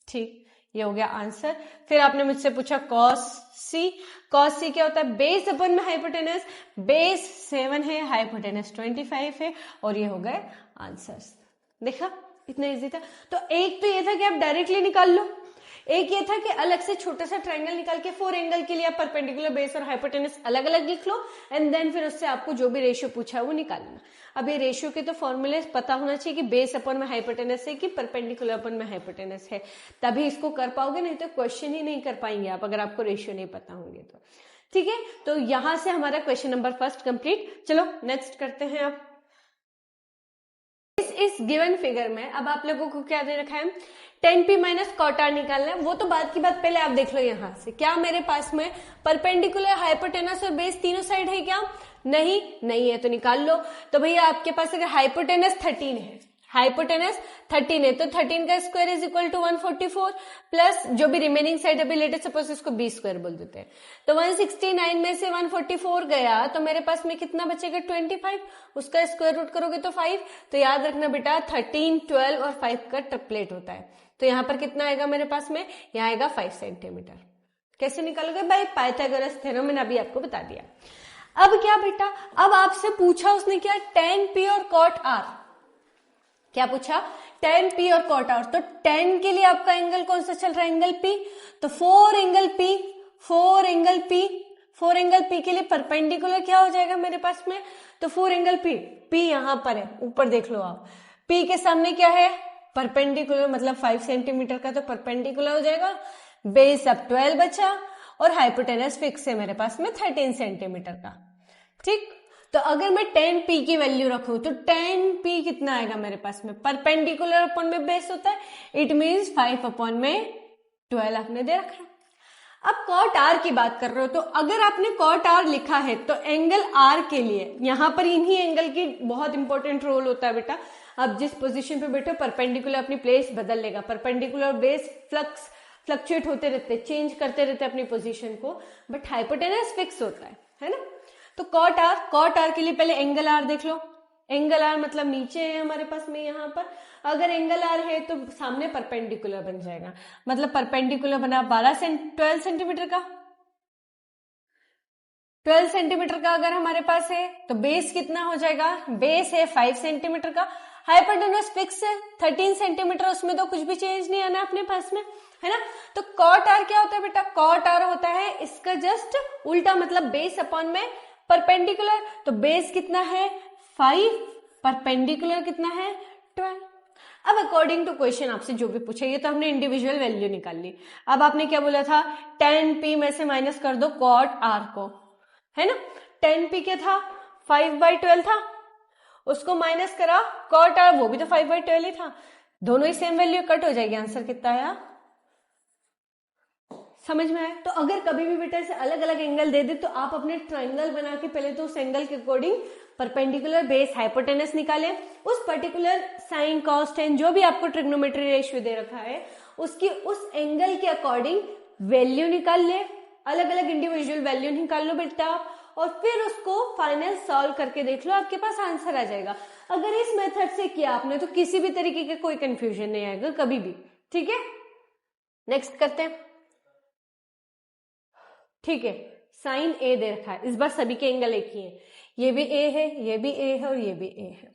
ठीक, ये हो गया आंसर। फिर आपने मुझसे पूछा कॉस सी, कॉस सी क्या होता है, बेस अपन में हाइपोटेनस, बेस 7 है, हाइपोटेनस 25 है, और ये हो गए आंसर्स। देखा इतना इजी था। तो एक तो ये था कि आप डायरेक्टली निकाल लो, एक ये था कि अलग से छोटा सा ट्रायंगल निकाल के फोर एंगल के लिए आप परपेंडिकुलर बेस और हाइपोटेनस अलग अलग लिख लो, एंड देन फिर उससे आपको जो भी रेशियो पूछा है वो निकालना। अब ये रेशियो के तो फॉर्मूले पता होना चाहिए कि बेस अपन में हाइपोटेनस है कि परपेंडिकुलर अपन में हाइपोटेनस है, तभी इसको कर पाओगे, नहीं तो क्वेश्चन ही नहीं कर पाएंगे आप अगर आपको रेशियो नहीं पता होंगे तो। ठीक है, तो यहां से हमारा क्वेश्चन नंबर फर्स्ट कंप्लीट। चलो नेक्स्ट करते हैं। आप इस गिवन फिगर में अब आप लोगों को क्या दे रखा है, 10p माइनस कॉट आर निकालना है। वो तो बात की बात, पहले आप देख लो यहां से क्या मेरे पास में परपेंडिकुलर हाइपोटेनस और बेस तीनों साइड है क्या, नहीं है, तो निकाल लो। तो भैया आपके पास अगर हाइपोटेनस 13 है, हाइपोटेनस 13 है, तो 13 का square is equal to 144 plus जो भी रिमेनिंग साइड अभी लेटेस्ट सपोज इसको बी स्क्वायर बोल देते हैं, तो 169 में से 144 गया तो मेरे पास में कितना बचेगा 25, उसका स्क्वायर रूट करोगे तो 5। तो याद रखना बेटा 13, 12 और 5 का ट्रिपलेट होता है, तो यहाँ पर कितना आएगा मेरे पास में, यहाँ आएगा 5 सेंटीमीटर। कैसे निकालोगे भाई, पाइथागोरस थ्योरम मैंने अभी आपको बता दिया। अब क्या बेटा, अब आपसे पूछा उसने क्या, tan p और cot r, क्या पूछा, tan p और cot r। तो tan के लिए आपका एंगल कौन सा चल रहा है, एंगल p, तो 4 एंगल p के लिए परपेंडिकुलर क्या हो जाएगा मेरे पास में, तो 4 एंगल p यहां पर है, ऊपर देख लो आप, p के सामने क्या है परपेंडिकुलर, मतलब 5 सेंटीमीटर का, तो परपेंडिकुलर हो जाएगा। बेस अब 12 बचा और हाइपोटेनस फिक्स है मेरे पास में 13 सेंटीमीटर का। ठीक, तो अगर मैं 10p की वैल्यू रखूं तो 10p कितना आएगा मेरे पास में, परपेंडिकुलर अपन में बेस होता है, इट मींस 5 अपन में 12 आपने दे रखा है। अब cot r की बात कर रहे हो, तो अगर आपने cot r लिखा है तो एंगल r के लिए यहां पर इन्हीं एंगल की बहुत इंपॉर्टेंट रोल होता है बेटा। अब जिस पोजीशन पे बैठो परपेंडिकुलर अपनी प्लेस बदल लेगा, परपेंडिकुलर बेस फ्लक्चुएट होते रहते, चेंज करते रहते अपनी पोजीशन को, बट हाइपोटेनस फिक्स होता है ना। तो cot r के लिए पहले एंगल r देख लो, एंगल r मतलब नीचे है हमारे पास में यहाँ पर, अगर एंगल r है तो सामने परपेंडिकुलर बन जाएगा, मतलब परपेंडिकुलर बना 12 सेंटीमीटर का, 12 सेंटीमीटर का अगर हमारे पास है तो बेस कितना हो जाएगा, बेस है 5 सेंटीमीटर का, हाइपोटेनस फिक्स है 13 सेंटीमीटर, उसमें तो कुछ भी चेंज नहीं आना अपने पास में, है ना। तो cot r क्या होता है बेटा, cot r होता है इसका जस्ट उल्टा, मतलब बेस अपॉन में परपेंडिकुलर, तो बेस कितना है 5, परपेंडिकुलर कितना है 12। अब अकॉर्डिंग टू क्वेश्चन आपसे जो भी पूछे, ये तो हमने इंडिविजुअल वैल्यू निकाल ली। अब आपने क्या बोला था, 10p में से माइनस कर दो cot r को, है ना। 10p क्या था 5/12 था, उसको माइनस करा cot r, वो भी तो 5/12 ही था, दोनों ही सेम वैल्यू कट हो जाएगी, आंसर कितना आया समझ में आया। तो अगर कभी भी बेटा ऐसे अलग अलग एंगल दे दे तो आप अपने ट्रायंगल बना के पहले तो उस एंगल के अकॉर्डिंग परपेंडिकुलर बेस हाइपोटेनस निकाले, उस पर्टिकुलर साइन कॉस टेन जो भी आपको ट्रिग्नोमेट्री रेशियो दे रखा है उसकी उस एंगल के अकॉर्डिंग वैल्यू निकाल ले, अलग अलग इंडिविजुअल वैल्यू निकाल लो बेटा, और फिर उसको फाइनल सॉल्व करके देख लो, आपके पास आंसर आ जाएगा। अगर इस मेथड से किया आपने तो किसी भी तरीके का कोई कंफ्यूजन नहीं आएगा कभी भी, ठीक है। नेक्स्ट करते हैं। ठीक है, साइन ए दे रखा है, इस बार सभी के एंगल एक ही है, ये भी ए है, ये भी ए है और ये भी ए है।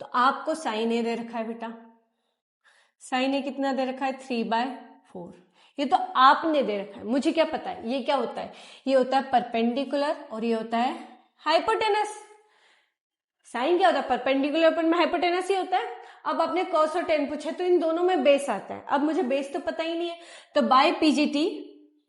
तो आपको साइन ए दे रखा है बेटा, साइन ए कितना दे रखा है 3/4। ये तो आपने दे रखा है, मुझे क्या पता है ये क्या होता है, ये होता है परपेंडिकुलर और ये होता है हाइपोटेनस। साइन क्या होता है, परपेंडिकुलर पर में हाइपोटेनस ही होता है। अब आपने कॉस और टेन पूछा तो इन दोनों में बेस आता है, अब मुझे बेस तो पता ही नहीं है, तो by PGT,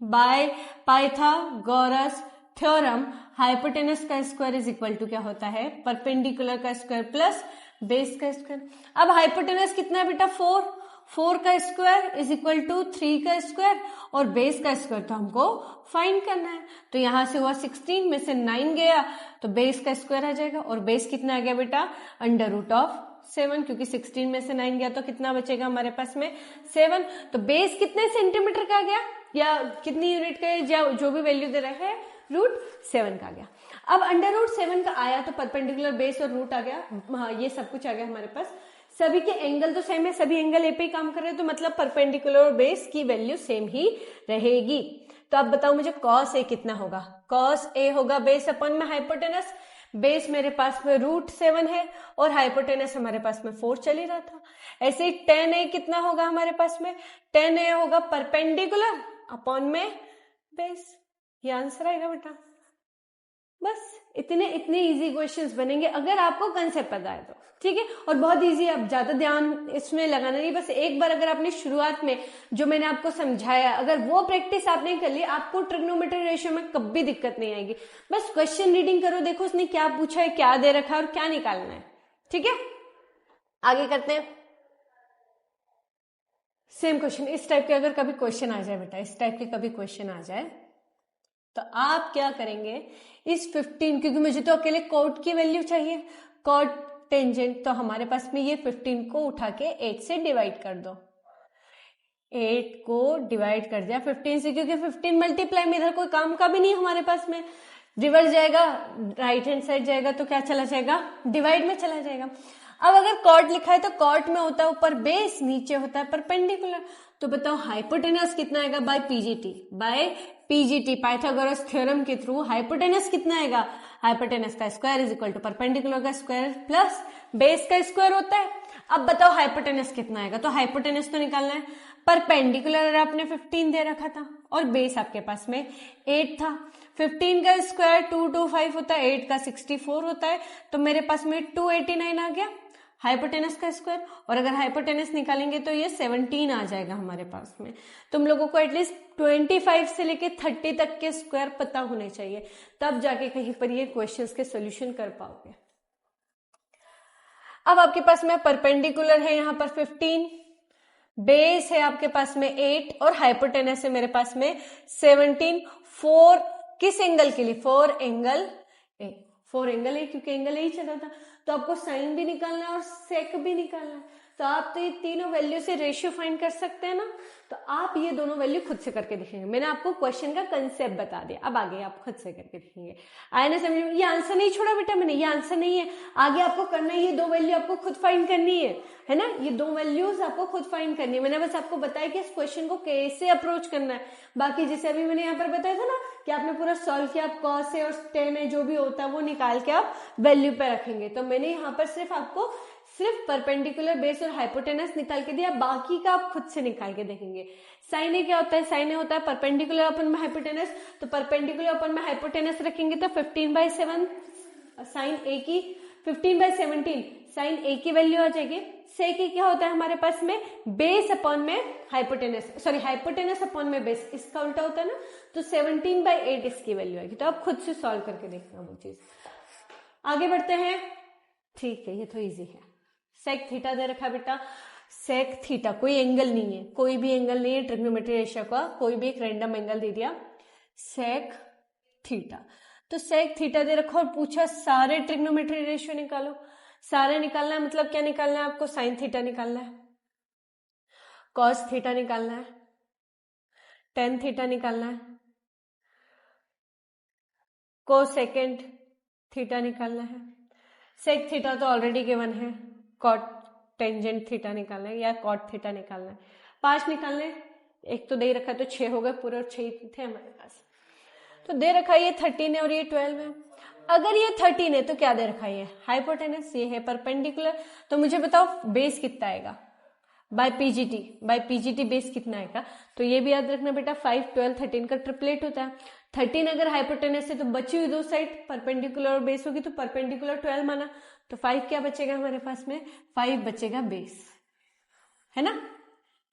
by Pythagoras theorem, hypotenuse का स्क्वायर इज इक्वल टू क्या होता है, परपेंडिकुलर का स्क्वायर प्लस बेस का स्क्वायर। अब हाइपोटेनस कितना है बेटा 4, 4 का स्क्वायर इज इक्वल टू 3 का स्क्वायर और बेस का स्क्वायर तो हमको फाइंड करना है। तो यहां से हुआ 16 में से 9 गया तो बेस का स्क्वायर आ जाएगा, और बेस कितना आ गया बेटा √7, क्योंकि 16 में से 9 गया तो कितना बचेगा हमारे पास में 7। तो बेस कितने सेंटीमीटर का गया या कितनी यूनिट का, या जो भी वैल्यू दे रहा है √7 का गया। अब √7 का आया तो परपेंडिकुलर बेस और रूट आ गया, हाँ ये सब कुछ आ गया हमारे पास। सभी के एंगल तो सेम है, सभी एंगल ए पे ही काम कर रहे हैं, तो मतलब परपेंडिकुलर और बेस की वैल्यू सेम ही रहेगी। तो अब बताओ मुझे कॉस ए कितना होगा, कॉस ए होगा बेस अपन में हाइपोटेनस, बेस मेरे पास में √7 है और हाइपोटेनस हमारे पास में 4 चल ही रहा था। ऐसे ही tan ए कितना होगा हमारे पास में, tan ए होगा परपेंडिकुलर अपॉन में बेस, ये आंसर आएगा बेटा। बस इतने इजी क्वेश्चंस बनेंगे अगर आपको कंसेप्ट पता है तो, ठीक है। और बहुत इजी है, अब ज्यादा ध्यान इसमें लगाना नहीं, बस एक बार अगर आपने शुरुआत में जो मैंने आपको समझाया अगर वो प्रैक्टिस आपने कर ली, आपको ट्रिग्नोमेट्री रेशियो में कभी दिक्कत नहीं आएगी। बस क्वेश्चन रीडिंग करो, देखो उसने क्या पूछा है, क्या दे रखा है और क्या निकालना है, ठीक है। आगे करते हैं। सेम क्वेश्चन, इस टाइप के अगर कभी क्वेश्चन आ जाए बेटा, इस टाइप के कभी क्वेश्चन आ जाए तो आप क्या करेंगे, इस 15, क्योंकि मुझे तो अकेले कॉट की वैल्यू चाहिए, कॉट टेंजेंट, तो हमारे पास में ये 15 को उठा के 8 से डिवाइड कर दो, 8 को डिवाइड कर दिया 15 से, क्योंकि 15 मल्टीप्लाई में इधर कोई काम का भी नहीं हमारे पास में, रिवर्स जाएगा राइट हैंड साइड जाएगा तो क्या चला जाएगा, डिवाइड में चला जाएगा। अब अगर कॉट लिखा है तो कॉट में होता है ऊपर बेस, नीचे होता है परपेंडिकुलर, तो बताओ हाइपोटेनस कितना आएगा बाय पीजीटी पाइथागोरस थ्योरम के थ्रू हाइपोटेनस कितना आएगा, हाइपोटेनस का square is equal to perpendicular का स्क्वायर प्लस बेस का स्क्वायर होता है। अब बताओ हाइपोटेनस कितना आएगा, तो हाइपोटेनस तो निकालना है, परपेंडिकुलर आपने 15 दे रखा था और बेस आपके पास में 8 था, 15 का स्क्वायर 225 होता है, 8 का 64 होता है, तो मेरे पास में 289 आ गया हाइपोटेनस का स्क्वायर। और अगर हाइपोटेनस निकालेंगे तो ये 17 आ जाएगा हमारे पास में। तुम लोगों को एटलीस्ट 25 से लेके 30 तक के स्क्वायर पता होने चाहिए, तब जाके कहीं पर ये क्वेश्चंस के सॉल्यूशन कर पाओगे। अब आपके पास में परपेंडिकुलर है यहाँ पर 15, बेस है आपके पास में 8 और हाइपोटेनस है मेरे पास में 17। 4 किस एंगल के लिए, 4 एंगल ए, 4 एंगल ए, क्योंकि एंगल ए ही चल रहा था, तो आपको साइन भी निकालना है और सेक भी निकालना है। तो आप तो ये तीनों वैल्यू से रेशियो फाइंड कर सकते हैं ना, तो आप ये दोनों वैल्यू खुद से करके देखेंगे। मैंने आपको क्वेश्चन का कंसेप्ट बता दिया, अब आगे आप खुद से करके देखेंगे। आया ना समझ में, ये आंसर नहीं छोड़ा बेटा मैंने, ये आंसर नहीं है, आगे आपको करना है, ये दो वैल्यू आपको खुद फाइंड करनी है ना, ये दो वैल्यूज आपको खुद फाइंड करनी है। मैंने बस आपको बताया कि इस क्वेश्चन को कैसे अप्रोच करना है, बाकी जैसे अभी मैंने यहाँ पर बताया था ना कि आपने पूरा सॉल्व किया, आप कॉस है और टेन है जो भी होता है वो निकाल के आप वैल्यू पे रखेंगे। तो मैंने यहाँ पर सिर्फ आपको सिर्फ परपेंडिकुलर बेस और हाइपोटेनस निकाल के दिया, बाकी का आप खुद से निकाल के देखेंगे। साइन ए क्या होता है, साइन ए होता है परपेंडिकुलर अपन में हाइपोटेनस, तो परपेंडिकुलर अपन में हाइपोटेनस रखेंगे तो 15/7 साइन ए की, 15/17 साइन ए की वैल्यू आ जाएगी। सेक ए क्या होता है हमारे पास में, बेस अपॉन में हाइपोटेनस, सॉरी हाइपोटेनस अपॉन में बेस, इसका उल्टा होता है ना, तो 17/8 इसकी वैल्यू आएगी। तो आप खुद से सॉल्व करके देखना वो चीज। आगे बढ़ते हैं, ठीक है ये तो इजी है। सेक थीटा दे रखा बेटा, सेक थीटा कोई एंगल नहीं है, कोई भी एंगल नहीं है ट्रिग्नोमेट्री रेशियो का, कोई भी एक रैंडम एंगल दे दिया सेक थीटा। तो सेक थीटा दे रखा और पूछा सारे ट्रिग्नोमेट्री रेशियो निकालो। सारे निकालना है मतलब क्या निकालना है आपको, साइन थीटा निकालना है, कॉस थीटा निकालना है, टेन थीटा निकालना है, कोसेकेंड थीटा निकालना है। सेक थीटा तो ऑलरेडी गिवन है, कॉट टेंजेंट थीटा निकालना है या कॉट थीटा निकालना है। 5 निकालने, एक तो दे रखा है तो 6 हो गए पूरे, और 6 थे हमारे पास। तो दे रखा है ये 13 है और ये 12 है। अगर ये 13 है तो क्या दे रखा है, हाइपोटेनस, ये है परपेंडिकुलर। तो मुझे बताओ बेस कितना आएगा बाय पीजीटी बेस कितना आएगा। तो ये भी याद रखना बेटा, 5, 12, 13 का ट्रिपलेट होता है। 13 अगर हाइपोटेनस है तो बची हुई दो साइड परपेंडिकुलर और बेस होगी, तो परपेंडिकुलर 12 माना, तो 5 क्या बचेगा हमारे पास में, 5 बचेगा बेस, है ना।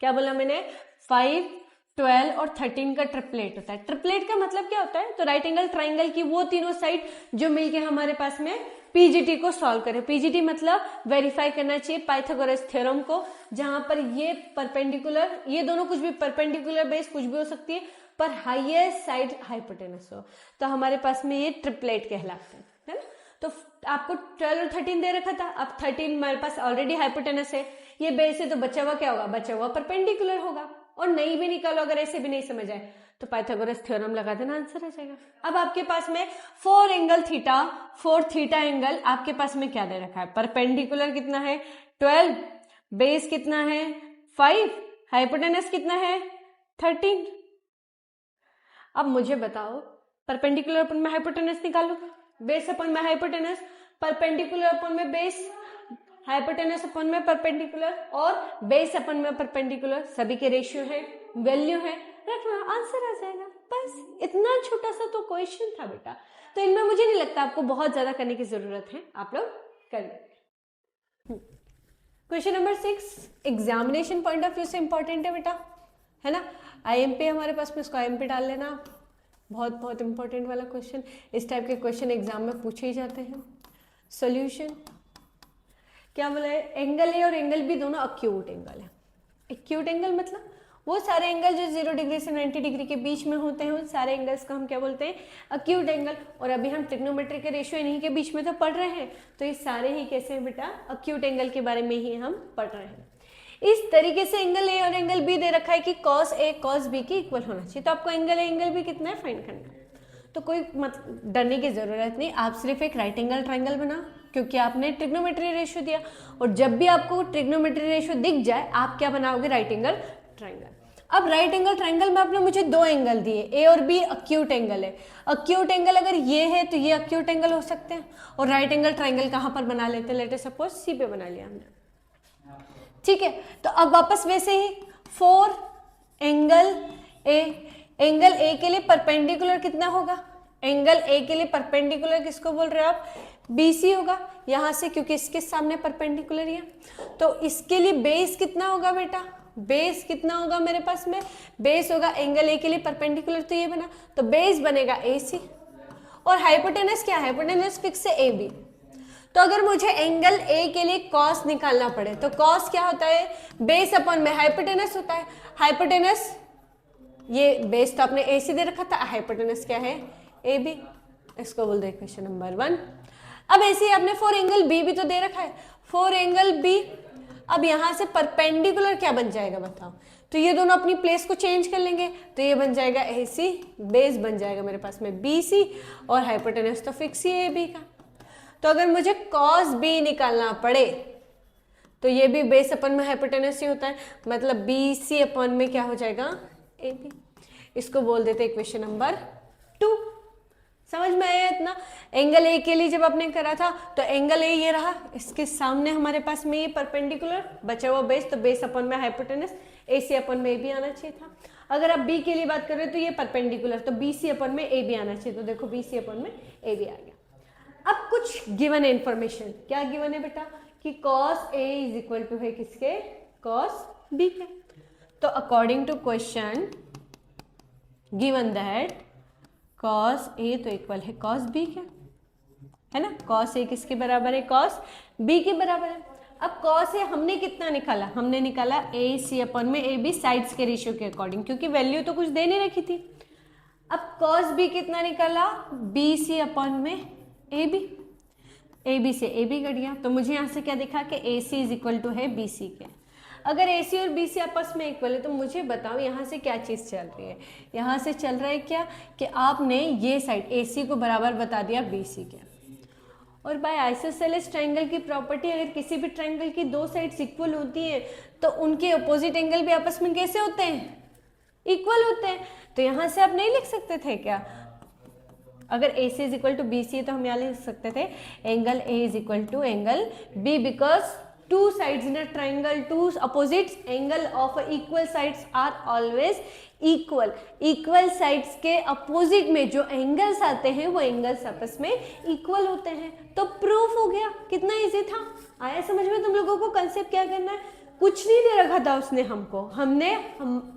क्या बोला मैंने, 5, 12 और 13 का ट्रिपलेट होता है। ट्रिपलेट का मतलब क्या होता है, तो राइट एंगल ट्राइंगल की वो तीनों साइड जो मिलके हमारे पास में पीजीटी को सॉल्व करें। पीजीटी मतलब वेरीफाई करना चाहिए पाइथागोरस थ्योरम को, जहां पर ये परपेंडिकुलर, ये दोनों कुछ भी परपेंडिकुलर बेस कुछ भी हो सकती है, पर हाईएस्ट साइड हाइपोटेनस हो, तो हमारे पास में ये ट्रिपलेट कहलाते हैं, है ना। तो आपको 12 और 13 दे रखा था, अब 13 हमारे पास ऑलरेडी हाइपोटेनस है, ये बेस है, तो बचा हुआ क्या होगा, बचा हुआ परपेंडिकुलर होगा। और नहीं भी निकालो, अगर ऐसे भी नहीं समझ आए तो पाइथागोरस थ्योरम लगा देना, आंसर आ जाएगा। अब आपके पास में 4 एंगल थीटा, 4 थीटा एंगल आपके पास में क्या दे रखा है, परपेंडिकुलर कितना है 12, बेस कितना है 5, हाइपोटेनस कितना है 13। अब मुझे बताओ परपेंडिकुलर अपन में हाइपोटेनस निकालो, बेस अपन में हाइपोटेनस, परपेंडिकुलर अपन में बेस, हाइपोटेनस अपन में परपेंडिकुलर, और बेस अपन में परपेंडिकुलर, सभी के रेशियो है, वैल्यू है, रखना, आंसर आ जाएगा। बस इतना छोटा सा तो क्वेश्चन था बेटा, तो इनमें मुझे नहीं लगता आपको बहुत ज्यादा करने की जरूरत है, आप लोग कर लेंगे। Question number 6 examination point of view से इंपॉर्टेंट है बेटा, है ना। आईएमपी हमारे पास में, इसको आईएमपी डाल लेना, बहुत बहुत इंपॉर्टेंट वाला क्वेश्चन। इस टाइप के क्वेश्चन एग्जाम में पूछे ही जाते हैं। सॉल्यूशन क्या बोला है, एंगल ए और एंगल बी दोनों अक्यूट एंगल है। एक्यूट एंगल मतलब वो सारे एंगल जो 0 डिग्री से 90 डिग्री के बीच में होते हैं, उन सारे एंगल्स को हम क्या बोलते हैं, अक्यूट एंगल। और अभी हम ट्रिग्नोमेट्री के रेशियो इन्हीं के बीच में तो पढ़ रहे हैं, तो ये सारे ही कैसे हैं बेटा, अक्यूट एंगल के बारे में ही हम पढ़ रहे हैं। इस तरीके से एंगल ए और एंगल बी दे रखा है कि कॉस ए कॉस बी के इक्वल होना चाहिए, तो आपको एंगल ए एंगल बी कितना है फाइंड करना है। तो कोई मतलब डरने की जरूरत नहीं, आप सिर्फ एक राइट एंगल ट्राइंगल बनाओ, क्योंकि आपने ट्रिग्नोमेट्री रेशियो दिया, और जब भी आपको ट्रिग्नोमेट्री रेशियो दिख जाए आप क्या बनाओगे, राइट एंगल ट्राइंगल। अब राइट एंगल ट्राइंगल में आपने मुझे 2 एंगल दिए, ए और बी अक्यूट एंगल है। अक्यूट एंगल अगर ये है तो ये अक्यूट एंगल हो सकते हैं, और राइट एंगल ट्राइंगल कहाँ पर बना लेते हैं, लेट अस सपोज सी पे बना लिया हमने, ठीक है। तो अब वापस वैसे ही 4 एंगल ए के लिए परपेंडिकुलर कितना होगा, एंगल ए के लिए परपेंडिकुलर किसको बोल रहे हो आप, बीसी होगा यहां से, क्योंकि इसके सामने परपेंडिकुलर ही है। तो इसके लिए बेस कितना होगा बेटा, बेस कितना होगा मेरे पास में, बेस होगा एंगल ए के लिए परपेंडिकुलर, तो ये बना, तो बेस बनेगा AC। और हाइपोटेनस क्या है, हाइपोटेनस फिक्स है AB। तो अगर मुझे एंगल ए के लिए कॉस निकालना पड़े, तो कॉस क्या होता है, बेस अपन में हाइपोटेनस होता है। हाइपोटेनस ये बेस तो आपने AC दे रखा था, हाइपोटेनस क्या है AB, इसको बोल दे क्वेश्चन नंबर 1। अब ऐसे ही आपने 4 एंगल बी भी तो दे रखा है, 4 एंगल बी। अब यहां से परपेंडिकुलर क्या बन जाएगा बताओ, तो ये दोनों अपनी प्लेस को चेंज कर लेंगे, तो ये बन जाएगा AC, बेस बन जाएगा मेरे पास में BC, और हाइपोटेनस तो फिक्स ही है AB का। तो अगर मुझे cos B निकालना पड़े तो ये भी बेस अपन में हाइपोटेनस ही होता है, मतलब BC अपन में क्या हो जाएगा AB। इसको बोल देते इक्वेशन नंबर 2। समझ में आया इतना। एंगल ए के लिए जब आपने करा था तो एंगल ए ये रहा, इसके सामने हमारे पास में ये परपेंडिकुलर, बचा हुआ बेस, तो बेस अपन में हाइपोटेनस, AC अपन में AB आना चाहिए था। अगर आप B के लिए बात कर रहे हो तो ये परपेंडिकुलर, तो BC अपन में AB आना चाहिए, तो देखो BC अपन में AB आ गया। अब कुछ गिवन है इंफॉर्मेशन, क्या गिवन है बेटा, कि cos A is equal to है किसके, cos B के। तो according to question given that cos A तो इक्वल है cos B के, है ना। cos A किसके बराबर है, cos B के बराबर है। अब cos A हमने कितना निकाला, हमने निकाला AC अपन में AB साइड्स के रेशियो के अकॉर्डिंग, क्योंकि वैल्यू तो कुछ दे नहीं रखी थी। अब cos B कितना निकाला, BC अपन में AB से AB कट गया, तो मुझे यहाँ से क्या दिखा कि AC इज इक्वल टू है BC के। अगर AC और BC आपस में इक्वल है तो मुझे बताओ यहाँ से क्या चीज़ चल रही है, यहाँ से चल रहा है क्या कि आपने ये साइड AC को बराबर बता दिया BC के। और बाय आइसोसेलेस ट्रायंगल की प्रॉपर्टी, अगर किसी भी ट्रायंगल की 2 साइड्स इक्वल होती हैं तो उनके अपोजिट एंगल भी आपस में कैसे होते हैं, इक्वल होते हैं, तो यहां से आप नहीं लिख सकते थे क्या? अगर AC is equal to BC है तो हम यहाँ लिख सकते थे angle A is equal to angle B, because two sides in a triangle, two opposites angle of equal sides are always equal. Equal sides के अपोजिट में जो एंगल्स आते हैं वो एंगल्स आपस में इक्वल होते हैं। तो प्रूफ हो गया। कितना इजी था, आया समझ में तुम लोगों को कंसेप्ट क्या करना है? कुछ नहीं दे रखा था उसने हमको, हम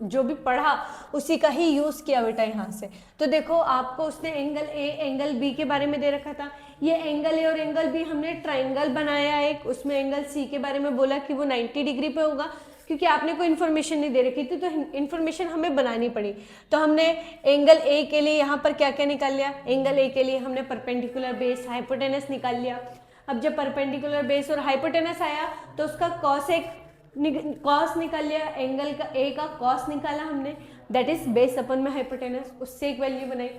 जो भी पढ़ा उसी का ही यूज किया बेटा यहाँ से। तो देखो आपको उसने एंगल A एंगल B के बारे में दे रखा था, ये एंगल A और एंगल B हमने ट्राइंगल बनाया एक, उसमें एंगल C के बारे में बोला कि वो 90 डिग्री पे होगा, क्योंकि आपने कोई इन्फॉर्मेशन नहीं दे रखी थी तो इन्फॉर्मेशन हमें बनानी पड़ी। तो हमने एंगल A के लिए यहाँ पर क्या क्या निकाल लिया? एंगल A के लिए हमने परपेंडिकुलर बेस हाइपोटेनस निकाल लिया। अब जब परपेंडिकुलर बेस और हाइपोटेनस आया तो उसका कॉस निकाल लिया, एंगल का A का कॉस निकाला हमने, दैट इज बेस अपन में हाइपोटेनस, उससे एक वैल्यू बनाई।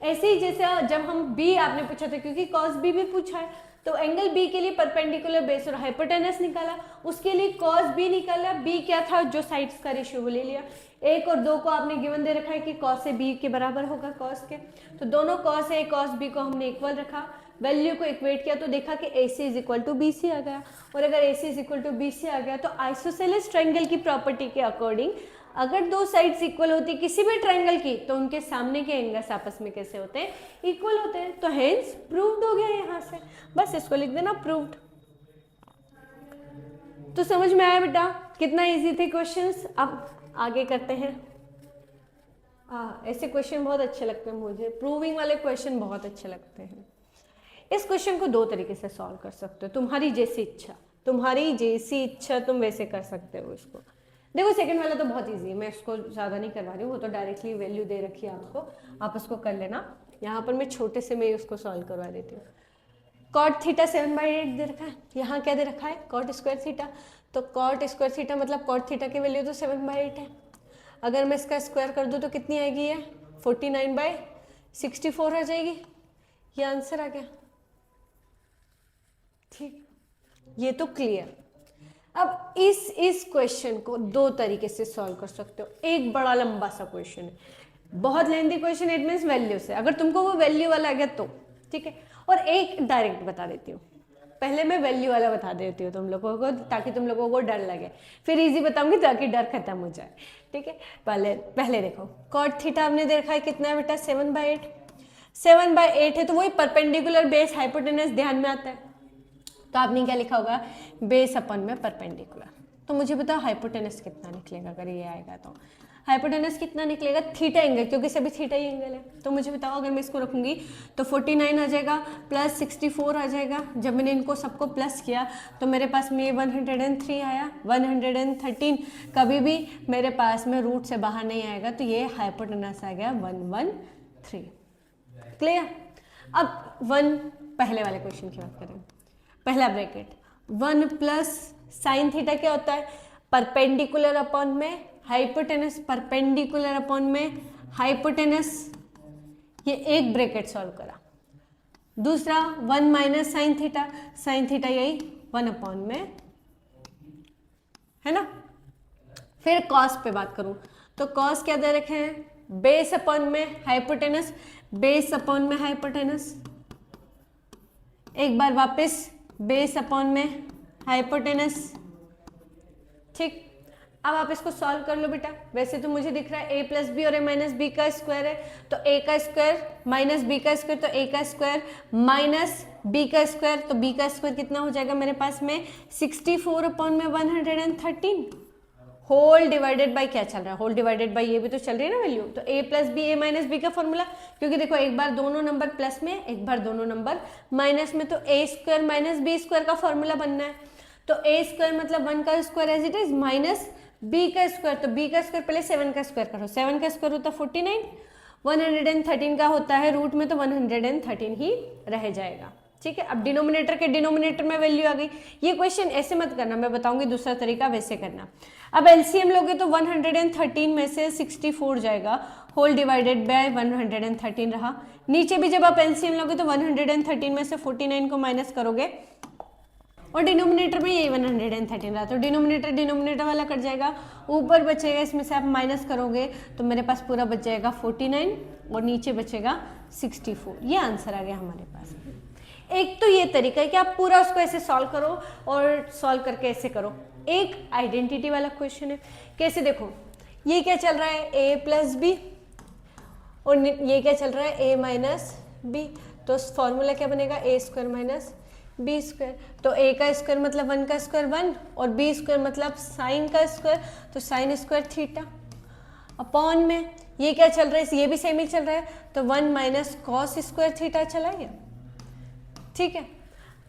ऐसे ही जैसे जब हम B आपने पूछा था, क्योंकि कॉस B भी पूछा है, तो एंगल B के लिए परपेंडिकुलर बेस और हाइपोटेनस निकाला, उसके लिए कॉस B निकाला। B क्या था? जो साइड्स का रेशियो वो ले लिया। 1 और 2 को आपने गिवन दे रखा है कि कॉस ए B के बराबर होगा कॉस के, तो दोनों कॉस ए कॉस B को हमने इक्वल रखा, वैल्यू को इक्वेट किया तो देखा कि AC is equal to BC आ गया। और अगर AC is equal to BC आ गया तो आइसोसेलेस ट्रायंगल की प्रॉपर्टी के अकॉर्डिंग अगर दो साइड्स इक्वल होती किसी भी ट्रायंगल की तो उनके सामने के एंगल्स आपस में कैसे होते हैं? इक्वल होते हैं। तो हेंस प्रूव्ड हो गया यहाँ से, बस इसको लिख देना प्रूव्ड। तो समझ में आया बेटा कितना इजी थे क्वेश्चंस? अब आगे करते हैं। ऐसे क्वेश्चन बहुत अच्छे लगते हैं मुझे, प्रूविंग वाले क्वेश्चन बहुत अच्छे लगते हैं। इस क्वेश्चन को दो तरीके से सॉल्व कर सकते हो, तुम्हारी जैसी इच्छा तुम वैसे कर सकते हो इसको। देखो सेकंड वाला तो बहुत इजी है, मैं इसको ज़्यादा नहीं करवा रही हूँ, वो तो डायरेक्टली वैल्यू दे रखी है आपको, आप उसको कर लेना। यहाँ पर मैं छोटे से मैं उसको सॉल्व करवा देती हूँ। कॉट थीटा 7/8 दे रखा है, यहाँ क्या दे रखा है? Cot square theta. तो कॉट स्क्वायर थीटा मतलब कॉट थीटा की वैल्यू तो 7/8 है। अगर मैं इसका स्क्वायर कर दूँ तो कितनी आएगी? ये 49/64 आ जाएगी। ये आंसर आ गया। ठीक, ये तो क्लियर। अब इस क्वेश्चन को दो तरीके से सॉल्व कर सकते हो। एक बड़ा लंबा सा क्वेश्चन है, बहुत lengthy question, it means value से, अगर तुमको वो वैल्यू वाला आ गया तो ठीक है। और एक डायरेक्ट बता देती हूँ, पहले मैं वैल्यू वाला बता देती हूँ तुम लोगों को ताकि तुम लोगों को डर लगे, फिर इजी बताऊंगी ताकि डर खत्म हो जाए। ठीक है, पहले देखो कॉट थीटा हमने देखा है कितना है बेटा? 7/8। 7/8 है तो वही परपेंडिकुलर बेस हाइपोटेनस ध्यान में आता है, तो आपने क्या लिखा होगा? बेस अपन में परपेंडिकुलर। तो मुझे बताओ हाइपोटेनस कितना निकलेगा अगर ये आएगा तो? हाइपोटेनस कितना निकलेगा? थीटा एंगल, क्योंकि सभी थीटा ही एंगल है। तो मुझे बताओ अगर मैं इसको रखूंगी तो 49 आ जाएगा प्लस 64 आ जाएगा। जब मैंने इनको सबको प्लस किया तो मेरे पास में 103 आया। 113 कभी भी मेरे पास में रूट से बाहर नहीं आएगा, तो ये हाइपोटेनस आ गया 113। क्लियर? अब पहले वाले क्वेश्चन की बात करें। पहला ब्रैकेट 1 प्लस साइन थीटा क्या होता है? परपेंडिकुलर अपॉन में हाइपोटेनस, परपेंडिकुलर अपॉन में हाइपोटेनस। ये एक ब्रैकेट सॉल्व करा। दूसरा 1 माइनस साइन थीटा यही 1 अपॉन में है ना। फिर कॉस पे बात करूं तो कॉस क्या दे रखे हैं? बेस अपॉन में हाइपोटेनस, बेस अपॉन में हाइपोटेनस। एक बार वापस बेस अपॉन में हाइपोटेनस। ठीक, अब आप इसको सॉल्व कर लो बेटा। वैसे तो मुझे दिख रहा है a प्लस बी और a माइनस बी का स्क्वायर है, तो a का स्क्वायर माइनस b का स्क्वायर, तो a का स्क्वायर माइनस b का स्क्वायर, तो b का स्क्वायर कितना हो जाएगा मेरे पास में? 64 अपॉन में 113 होल डिवाइडेड बाई क्या चल रहा है? होल डिवाइडेड बाई ये भी तो चल रही है ना वैल्यू। तो a plus b, a minus b का फॉर्मूला, क्योंकि देखो एक बार दोनों नंबर प्लस में, एक बार दोनों नंबर माइनस में, तो a square minus b square का फॉर्मूला बनना है। तो a स्क्वायर मतलब 1 का square as it is minus b का स्क्वायर, तो b का स्क्वायर पहले 7 का स्क्वायर करो, 7 का स्क्वायर होता है 49, 113 का होता है रूट में, तो 113 ही रह जाएगा। ठीक है, अब डिनोमिनेटर के डिनोमिनेटर में वैल्यू आ गई। ये क्वेश्चन ऐसे मत करना, मैं बताऊंगी दूसरा तरीका, वैसे करना। अब एलसीएम लोगे तो 113 में से 64 जाएगा, होल डिवाइडेड बाय 113 रहा। नीचे भी जब आप एलसीएम लोगे तो 113 में से 49 को माइनस करोगे और डिनोमिनेटर में ये 113 रहा, तो डिनोमिनेटर वाला कट जाएगा, ऊपर बचेगा, इसमें से आप माइनस करोगे तो मेरे पास पूरा बच जाएगा 49 और नीचे बचेगा 64। ये आंसर आ गया हमारे पास। एक तो ये तरीका है कि आप पूरा उसको ऐसे सॉल्व करो और सॉल्व करके ऐसे करो। एक आइडेंटिटी वाला क्वेश्चन है, कैसे देखो, ये क्या चल रहा है a प्लस बी और ये क्या चल रहा है a माइनस बी, तो फॉर्मूला क्या बनेगा a square minus b square. तो a का स्क्वायर मतलब 1 का स्क्वायर 1 और b स्क्वायर मतलब साइन का स्क्वायर, तो साइन स्क्वायर थीटा अपॉन में ये क्या चल रहा है, ये भी सेम ही चल रहा है, तो 1 माइनस कॉस स्क्वायर थीटा चला गया। ठीक है,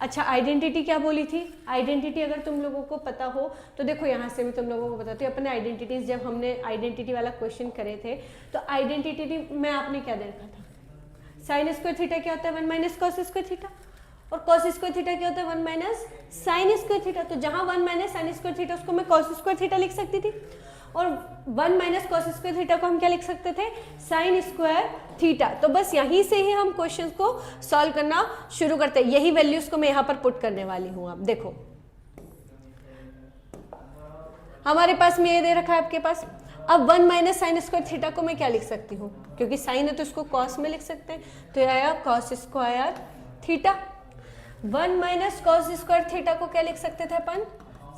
अच्छा आइडेंटिटी क्या बोली थी, आइडेंटिटी अगर तुम लोगों को पता हो तो देखो यहाँ से भी तुम लोगों को बताती हूँ। अपने आइडेंटिटीज जब हमने आइडेंटिटी वाला क्वेश्चन करे थे तो आइडेंटिटी में आपने क्या देखा था, साइन स्क्वायर थीटा क्या होता है 1 माइनस कॉस स्क्वायर थीटा, और कॉस स्क्वायर थीटा क्या होता है 1 माइनस साइन स्क्वायर थीटा। तो जहां 1 माइनस साइन स्क्वायर थीटा उसको मैं कॉस स्क्वायर थीटा लिख सकती थी, और 1 माइनस कॉस स्क्वायर थीटा को हम क्या लिख सकते थे, साइन स्क्वायर थीटा। तो बस यहीं से ही हम क्वेश्चन को सॉल्व करना शुरू करते हैं। यही वैल्यूज को मैं यहाँ पर पुट करने वाली हूँ। आप देखो हमारे पास में ये दे रखा है आपके पास। अब 1 माइनस साइन स्क्वायर थीटा को मैं क्या लिख सकती हूँ, क्योंकि साइन है तो इसको कॉस में लिख सकते हैं, तो ये आया cos square theta. 1 minus cos square theta को क्या लिख सकते थे अपन,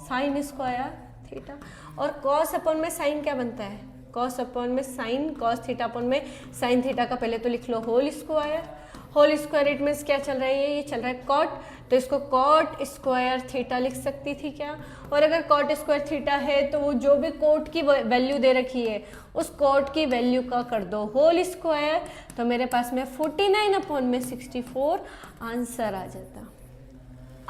साइन स्क्वायर थीटा। और कॉस अपॉन में साइन क्या बनता है, कॉस अपॉन में साइन, कॉस थीटा अपॉन में साइन थीटा का पहले तो लिख लो होल स्क्वायर। इट मीन्स क्या चल रहा है, ये चल रहा है कॉट, तो इसको कॉट स्क्वायर थीटा लिख सकती थी क्या। और अगर कॉट स्क्वायर थीटा है तो वो जो भी कोट की वैल्यू दे रखी है उस कोट की वैल्यू का कर दो होल स्क्वायर, तो मेरे पास में 49 अपॉन में 64 आंसर आ जाता।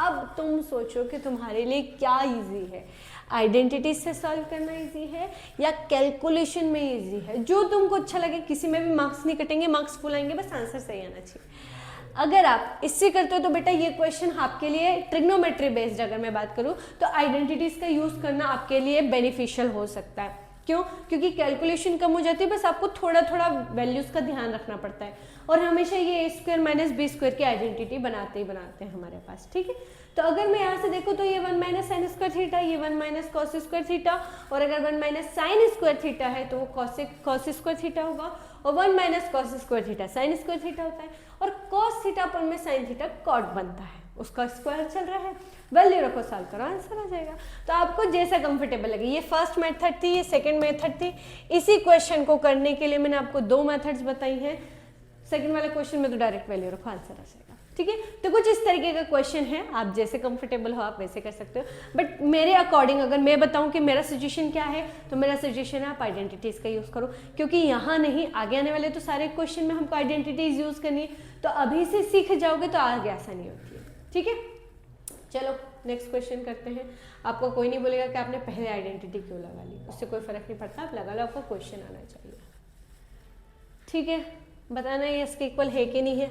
अब तुम सोचो कि तुम्हारे लिए क्या इजी है, आइडेंटिटी से सॉल्व करना इजी है या कैलकुलेशन में इजी है, जो तुमको अच्छा लगे। किसी में भी मार्क्स नहीं कटेंगे, मार्क्स फुल आएंगे, बस आंसर सही आना चाहिए। अगर आप इससे करते हो तो बेटा ये क्वेश्चन आपके लिए ट्रिग्नोमेट्री बेस्ड अगर मैं बात करूं तो आइडेंटिटीज का यूज करना आपके लिए बेनिफिशियल हो सकता है। क्यों, क्योंकि कैलकुलेशन कम हो जाती है, बस आपको थोड़ा थोड़ा वैल्यूज का ध्यान रखना पड़ता है, और हमेशा ये a square minus b square की आइडेंटिटी बनाते ही बनाते हैं हमारे पास। ठीक है, तो अगर मैं यहाँ से देखूँ तो ये 1 माइनस साइन स्क्वायर थीटा, ये 1 माइनस कॉस स्क्वायर थीटा, और अगर 1 माइनस साइन स्क्वायर थीटा है तो वो कॉस स्क्वायर थीटा होगा, और 1 minus cos square theta sine square theta होता है, और कॉस थीटा पर में साइन थीटा कॉट बनता है, उसका स्क्वायर चल रहा है। वैल्यू रखो, सॉल्व करो, आंसर आ जाएगा। तो आपको जैसा कंफर्टेबल लगे, ये फर्स्ट मेथड थी, ये सेकंड मेथड थी। इसी क्वेश्चन को करने के लिए मैंने आपको 2 मेथड्स बताई हैं। सेकंड वाले क्वेश्चन में तो डायरेक्ट वैल्यू रखो, आंसर आ जाएगा। ठीक है, तो कुछ इस तरीके का क्वेश्चन है, आप जैसे कंफर्टेबल हो आप वैसे कर सकते हो, बट मेरे अकॉर्डिंग अगर मैं बताऊं कि मेरा सजेशन क्या है, तो मेरा सजेशन है आप आइडेंटिटीज का यूज करो, क्योंकि यहाँ नहीं आगे आने वाले तो सारे क्वेश्चन में हमको आइडेंटिटीज यूज करनी है, तो अभी से सीख जाओगे तो आगे आसानी होती है। ठीक है, चलो नेक्स्ट क्वेश्चन करते हैं। आपको कोई नहीं बोलेगा कि आपने पहले आइडेंटिटी क्यों लगा ली, उससे कोई फर्क नहीं पड़ता, आप लगा लो, आपको क्वेश्चन आना चाहिए। ठीक है, बताना ये इसके इक्वल है कि नहीं है।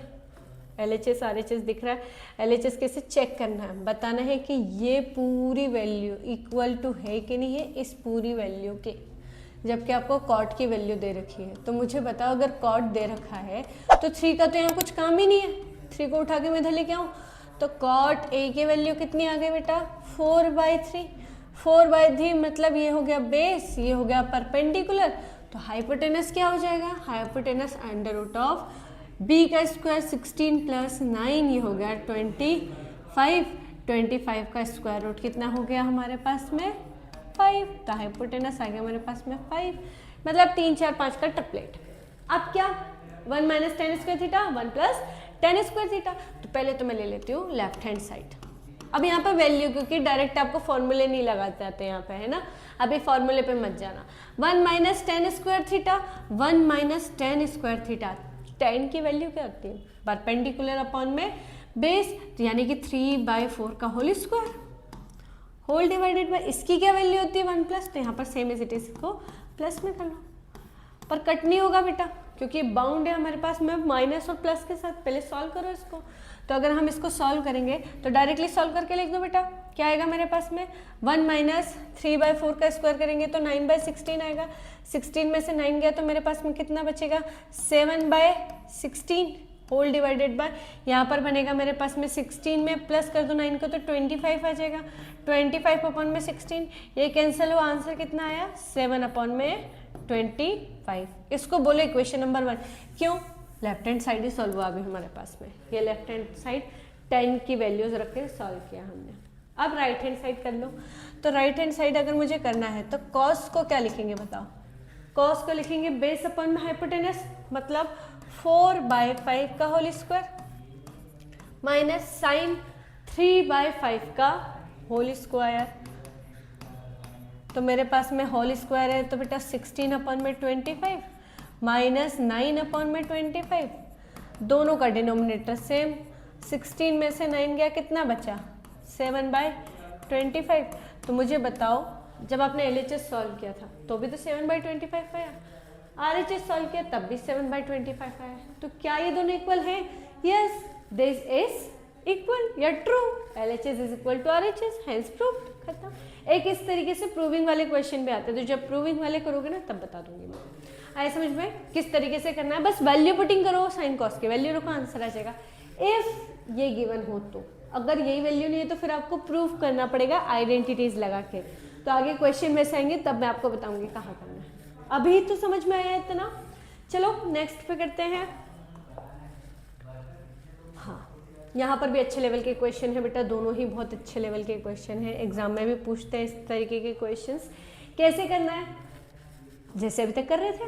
LHS RHS दिख रहा है, LHS कैसे चेक करना है, बताना है कि ये पूरी वैल्यू इक्वल टू है कि नहीं है इस पूरी वैल्यू के, जबकि आपको कॉट की वैल्यू दे रखी है। तो मुझे बताओ अगर कॉट दे रखा है तो 3 का तो यहाँ कुछ काम ही नहीं है, 3 को उठा के मैं इधर लेके आऊँ, तो कॉट A की वैल्यू कितनी आ गई बेटा 4/3। 4/3 मतलब ये हो गया बेस, ये हो गया परपेंडिकुलर, तो हाइपोटेनस क्या हो जाएगा, hypotenuse under root of b का स्क्वायर 16 प्लस 9, ये हो गया 25। 25 का स्क्वायर रूट कितना हो गया हमारे पास में 5, तो हाइपोटेनस आ गया हमारे पास में 5, मतलब 3 4 5 का ट्रिपलेट। अब क्या 1 minus tan square theta 1 plus tan square theta, तो पहले तो मैं ले लेती हूँ लेफ्ट हैंड साइड। अब यहाँ पर वैल्यू, क्योंकि डायरेक्ट आपको फॉर्मूले नहीं लगाते आते यहाँ पे, है ना, अभी फॉर्मूले पे मत जाना। 1 minus tan square theta 1 minus tan square theta, ten की वैल्यू क्या होती है परपेंडिकुलर अपॉन में बेस, तो यानी कि 3/4 का whole square, whole divided by इसकी क्या वैल्यू होती है 1 प्लस, तो यहाँ पर सेम एज इट इज को प्लस में कर लो, पर कट नहीं होगा बेटा क्योंकि बाउंड है हमारे पास में माइनस और प्लस के साथ। पहले सॉल्व करो इसको, तो अगर हम इसको सॉल्व करेंगे तो डायरेक्टली सॉल्व करके लिख दो बेटा, क्या आएगा मेरे पास में 1 माइनस 3/4 का स्क्वायर करेंगे तो 9/16 आएगा, 16 में से 9 गया तो मेरे पास में कितना बचेगा 7/16, होल डिवाइडेड बाय, यहाँ पर बनेगा मेरे पास में 16 में प्लस कर दो 9 को तो 25 आ जाएगा, 25 अपॉन में 16, ये कैंसिल हुआ, आंसर कितना आया 7 अपॉन में 25। इसको बोले इक्वेशन नंबर 1। क्यों? लेफ्ट हैंड साइड ही सॉल्व हुआ अभी हमारे पास में, ये लेफ्ट हैंड साइड 10 की वैल्यूज रख के सॉल्व किया हमने। अब राइट हैंड साइड कर लो। तो राइट हैंड साइड अगर मुझे करना है तो कॉस को क्या लिखेंगे बताओ? कॉस को लिखेंगे बेस अपॉन में हाइपोटेनस, मतलब 4/5 का होल स्क्वायर माइनस साइन 3/5 का होल स्क्वायर। तो मेरे पास में होल स्क्वायर है तो बेटा 16 अपॉन में 25 माइनस 9 अपॉन में 25, दोनों का डिनोमिनेटर सेम, 16 में से 9 गया, कितना बचा 7/25। तो मुझे बताओ जब आपने LHS सॉल्व किया था तो भी तो 7/25 आया, RHS सॉल्व किया तब भी 7/25 आया, तो क्या ये दोनों इक्वल हैं? यस, दिस इज इक्वल या true, LHS is equal to RHS, hence proved, खत्म। एक इस तरीके से प्रूविंग वाले क्वेश्चन भी आते हैं, तो जब प्रूविंग वाले करोगे ना तब बता दूंगी मैं। आए समझ में किस तरीके से करना है? बस वैल्यू पुटिंग करो, साइन कॉस की वैल्यू रखो, आंसर आ जाएगा। इफ ये गिवन हो तो, अगर यही वैल्यू नहीं है तो फिर आपको प्रूफ करना पड़ेगा आइडेंटिटीज लगा के। तो आगे क्वेश्चन में से आएंगे तब मैं आपको बताऊंगी कहाँ करना है। अभी तो समझ में आया इतना। चलो नेक्स्ट पे करते हैं। हाँ, यहाँ पर भी अच्छे लेवल के क्वेश्चन है बेटा, दोनों ही बहुत अच्छे लेवल के क्वेश्चन है, एग्जाम में भी पूछते हैं इस तरीके के क्वेश्चंस। कैसे करना है? जैसे अभी तक कर रहे थे।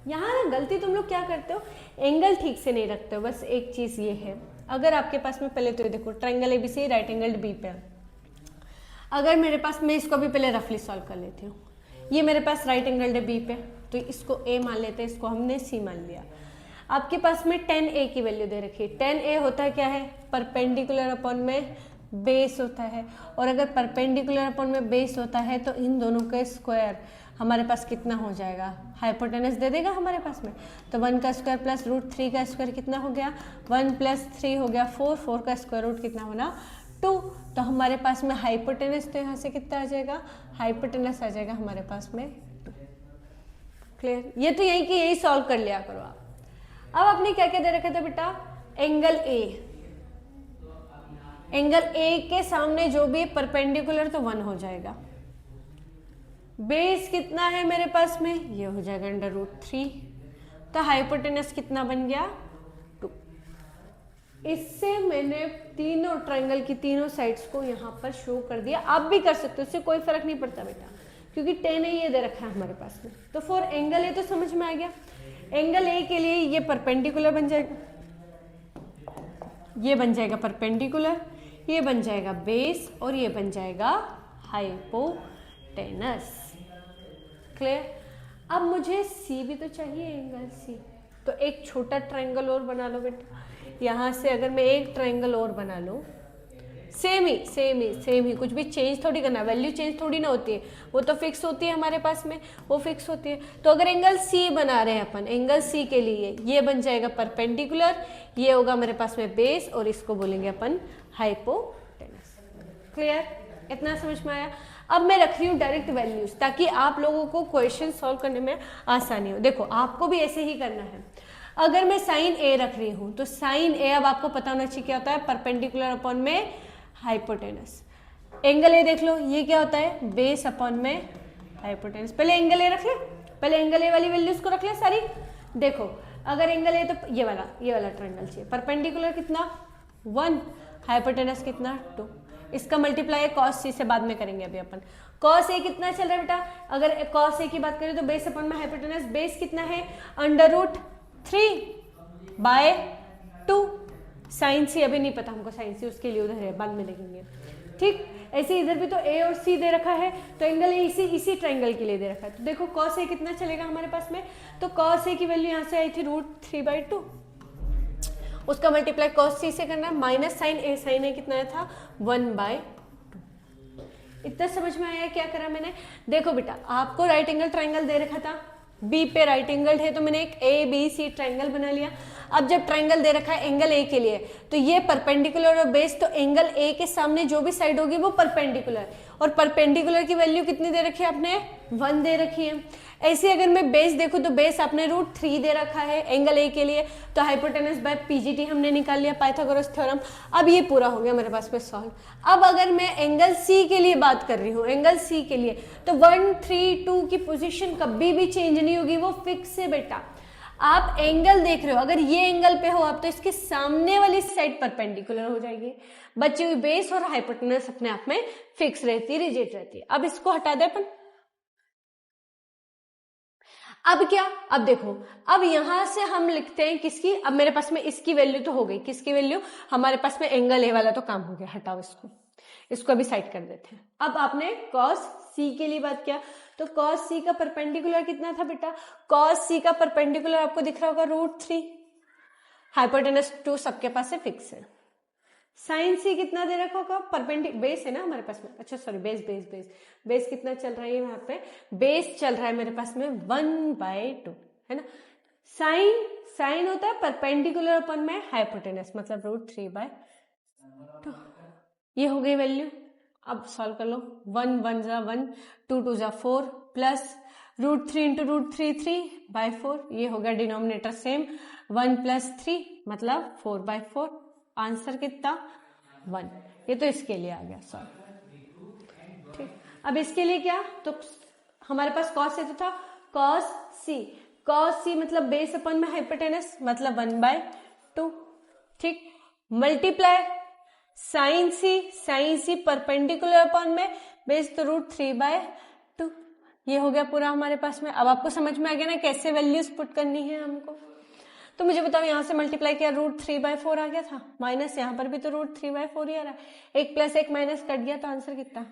यहाँ ना गलती तुम लोग क्या करते हो, एंगल ठीक से नहीं रखते हो। बस एक चीज़ ये है, अगर आपके पास में पहले तो ये देखो triangle ABC right angle B पे, अगर मेरे पास, मैं इसको भी पहले रफली सॉल्व कर लेती हूँ। ये मेरे पास राइट एंगल है बी पे, तो इसको A मान लेते हैं, इसको हमने C मान लिया। आपके पास में 10A की वैल्यू दे रखी है। 10A होता है क्या है? परपेंडिकुलर अपॉन में बेस होता है, और अगर परपेंडिकुलर अपॉन में बेस होता है तो इन दोनों का स्क्वायर हमारे पास कितना हो जाएगा? हाइपोटेनस दे देगा हमारे पास में। तो 1 का स्क्वायर प्लस √3 का स्क्वायर कितना हो गया? 1 + 3 हो गया 4, 4 का स्क्वायर रूट कितना बना? 2। तो हमारे पास में हाइपोटेनस तो यहाँ से कितना आ जाएगा? हाइपोटेनस आ जाएगा हमारे पास में 2। क्लियर? ये तो यही कि यही सॉल्व कर लिया करो आप। अब आपने क्या क्या दे रखा था बेटा? एंगल A, एंगल A के सामने जो भी परपेंडिकुलर तो 1 हो जाएगा। बेस कितना है मेरे पास में? ये हो जाएगा √3। तो हाइपोटेनस कितना बन गया? 2। इससे मैंने तीनों ट्रायंगल की तीनों साइड्स को यहाँ पर शो कर दिया। आप भी कर सकते हो, इससे कोई फर्क नहीं पड़ता बेटा, क्योंकि 10 ये दे रखा है हमारे पास में। तो फॉर एंगल A तो समझ में आ गया। एंगल A के लिए ये परपेंडिकुलर बन जाएगा, ये बन जाएगा परपेंडिकुलर, ये बन जाएगा बेस, और ये बन जाएगा हाइपोटेनस। क्लियर? अब मुझे C भी तो चाहिए, एंगल C। तो एक छोटा ट्रायंगल और बना लो बेटा। यहाँ से अगर मैं एक ट्रायंगल और बना लूँ, सेम ही, कुछ भी चेंज थोड़ी करना, वैल्यू चेंज थोड़ी ना होती है, वो तो फिक्स होती है हमारे पास में, वो फिक्स होती है। तो अगर एंगल C बना रहे हैं अपन, एंगल C के लिए ये बन जाएगा परपेंडिकुलर, ये होगा मेरे पास में बेस, और इसको बोलेंगे अपन हाइपोटेनस। क्लियर? इतना समझ में आया? अब मैं रख रही हूँ डायरेक्ट वैल्यूज, ताकि आप लोगों को क्वेश्चन सॉल्व करने में आसानी हो। देखो आपको भी ऐसे ही करना है। अगर मैं साइन A रख रही हूँ तो साइन A, अब आपको पता होना चाहिए क्या होता है? परपेंडिकुलर अपॉन में हाइपोटेनस। एंगल A देख लो, ये क्या होता है? बेस अपॉन में हाइपोटेनस। पहले एंगल A रख ले, पहले एंगल A वाली वैल्यूज को रख ले सारी। देखो अगर एंगल A तो ये वाला ट्रायंगल चाहिए। परपेंडिकुलर कितना? 1, हाइपोटेनस कितना? 2। इसका मल्टीप्लाई cos C से बाद में करेंगे अभी अपन। cos A कितना चल रहा है बेटा? अगर cos A की बात करें तो बेस अपॉन में हाइपोटेनस, बेस कितना है? √3/2। साइन C अभी नहीं पता हमको, साइन C उसके लिए उधर है, बाद में देखेंगे। ठीक, ऐसे इधर भी तो A और C दे रखा है, तो एंगल A इसी ट्रायंगल के लिए दे रखा है। तो देखो cos A कितना चलेगा हमारे पास में? तो cos A की वैल्यू यहाँ से आई थी √3/2, उसका मल्टीप्लाई cos C से करना, माइनस साइन A कितना आया था? 1/2। इतना समझ में आया क्या करा मैंने? देखो बेटा, आपको राइट एंगल ट्रायंगल दे रखा था, बी पे राइट एंगल है, तो मैंने एक ABC ट्रायंगल बना लिया। अब जब ट्रायंगल दे रखा है एंगल A के लिए, तो ये परपेंडिकुलर और बेस, तो एंगल A के सामने जो भी साइड होगी वो परपेंडिकुलर, और परपेंडिकुलर की वैल्यू कितनी दे रखी है आपने? 1 दे रखी है। ऐसे अगर मैं बेस देखूं तो बेस आपने √3 दे रखा है एंगल ए के लिए, तो हाइपोटेनस बाय पीजीटी हमने निकाल लिया पाइथागोरस थ्योरम। अब ये पूरा हो गया मेरे पास में सॉल्व। अब अगर मैं एंगल सी के लिए बात कर रही हूँ, एंगल सी के लिए, तो 1, 3, 2 की पोजीशन कभी भी चेंज नहीं होगी, वो फिक्स है बेटा। आप एंगल देख रहे हो, अगर ये एंगल पे हो आप, तो इसके सामने वाली साइड परपेंडिकुलर हो जाएगी, बची हुई बेस और हाइपोटेनस अपने आप में फिक्स रहती है, रिजिड रहती है। अब इसको हटा दे अपन। अब क्या, अब देखो, अब यहां से हम लिखते हैं किसकी, अब मेरे पास में इसकी वैल्यू तो हो गई, किसकी वैल्यू, हमारे पास में एंगल ए वाला तो काम हो गया, हटाओ इसको, इसको अभी साइड कर देते हैं। अब आपने कॉस सी के लिए बात किया, तो कॉस सी का परपेंडिकुलर कितना था बेटा, कॉस सी का परपेंडिकुलर आपको दिख रहा होगा √3, हाइपोटेनस 2 सबके पास है, फिक्स है। साइन सी कितना दे रखा होगा, परपेंडिकुलर बेस है ना हमारे पास में, अच्छा sorry base base base base कितना चल रहा है यहाँ पे, बेस चल रहा है मेरे पास में 1/2 है ना। साइन साइन होता है परपेंडिकुलर अपन में हाइपोटेनस, मतलब √3/2, ये हो गई वैल्यू। अब सॉल्व कर लो, 1 1 जा 1, 2 2 जा 4, प्लस √3 इंटू √3 3/4, ये हो गया डिनोमिनेटर सेम, 1 + 3 मतलब 4/4, आंसर कितना 1, ये तो इसके लिए आ गया सॉल्व। ठीक, अब इसके लिए क्या, तो हमारे पास कॉस से तो था कॉस सी मतलब बेस अपन में हाइपोटेनस मतलब 1/2, ठीक, multiply sign C perpendicular upon में बेस तो √3/2, ये हो गया पूरा हमारे पास में। अब आपको समझ में आ गया ना कैसे वैल्यूज पुट करनी है हमको। तो मुझे बताओ, यहां से मल्टीप्लाई किया √3/4 आ गया था, माइनस यहां पर भी तो √3/4 ही आ रहा है, 1 + 1 माइनस कट गया, तो आंसर कितना,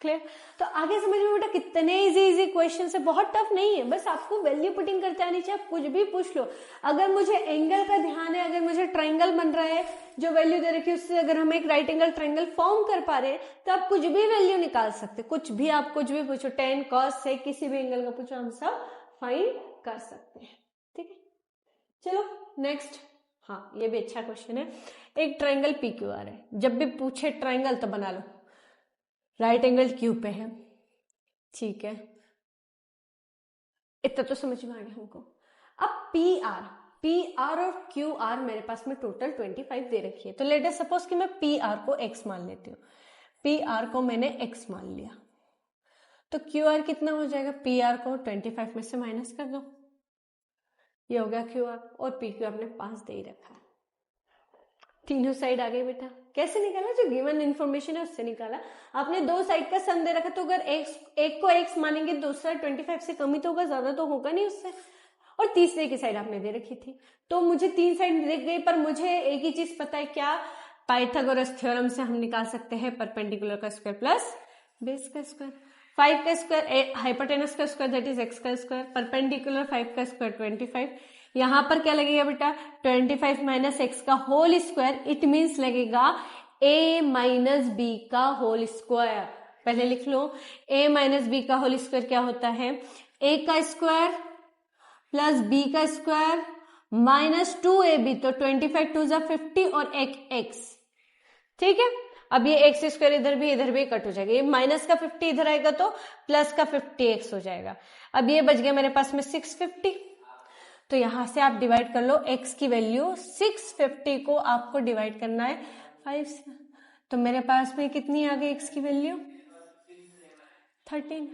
क्लियर। तो आगे समझ में बेटा कितने इजी क्वेश्चन है, बहुत टफ नहीं है, बस आपको वैल्यू पुटिंग करते आनी चाहिए। आप कुछ भी पूछ लो, अगर मुझे एंगल का ध्यान है, अगर मुझे ट्रायंगल बन रहा है, जो वैल्यू दे रखी है उससे अगर हम एक राइट एंगल ट्रायंगल फॉर्म कर पा रहे हैं, तो आप कुछ भी वैल्यू निकाल सकते, कुछ भी आप कुछ भी पूछो, tan cos से किसी भी एंगल का पूछो, हम सब फाइंड कर सकते हैं, ठीक है। चलो नेक्स्ट, हाँ ये भी अच्छा क्वेश्चन है। एक ट्रायंगल PQR है, जब भी पूछे ट्रायंगल तो बना लो, राइट एंगल क्यू पे है, ठीक है, इतना तो समझ में आ गया हमको। अब पी आर और क्यू आर मेरे पास में टोटल 25 दे रखी है, तो लेट अस सपोज कि मैं पी आर को x मान लेती हूँ, पी आर को मैंने x मान लिया, तो क्यू आर कितना हो जाएगा, पी आर को 25 में से माइनस कर दो, ये हो गया क्यू आर, और पी क्यू आपने 5 दे ही रखा है। तीनों साइड आ गई बेटा, कैसे निकाला, जो गिवन इन्फॉर्मेशन है उससे निकाला। आपने दो साइड का सम दे रखा, तो अगर एक को x मानेंगे, दूसरा 25 से कम ही तो होगा, ज्यादा तो होगा नहीं उससे, और तीसरे की साइड आपने दे रखी थी, तो मुझे 3 साइड दिख गई, पर मुझे एक ही चीज पता है, क्या, पाइथागोरस थ्योरम से हम निकाल सकते हैं परपेंडिकुलर का स्क्वायर प्लस बेस का स्क्वायर, 5 का स्क्वायर हाइपोटेनस का स्क्वायर दैट इज x का स्क्वायर, परपेंडिकुलर 5 का स्क्वायर 25, यहां पर क्या लगेगा बेटा, 25 माइनस x का होल स्क्वायर, इट मीन्स लगेगा a माइनस b का होल स्क्वायर। पहले लिख लो, a माइनस b का होल स्क्वायर क्या होता है, a का स्क्वायर प्लस b का स्क्वायर माइनस 2ab, तो 25 2 जा 50 और एक x, ठीक है। अब ये एक्स स्क्वायर इधर भी कट हो जाएगा, ये माइनस का 50 इधर आएगा तो प्लस का 50x हो जाएगा। अब ये बच गया मेरे पास में 650, तो यहां से आप डिवाइड कर लो, x की वैल्यू 650 को आपको डिवाइड करना है 5 से, तो मेरे पास में कितनी आ गई x की वैल्यू 13।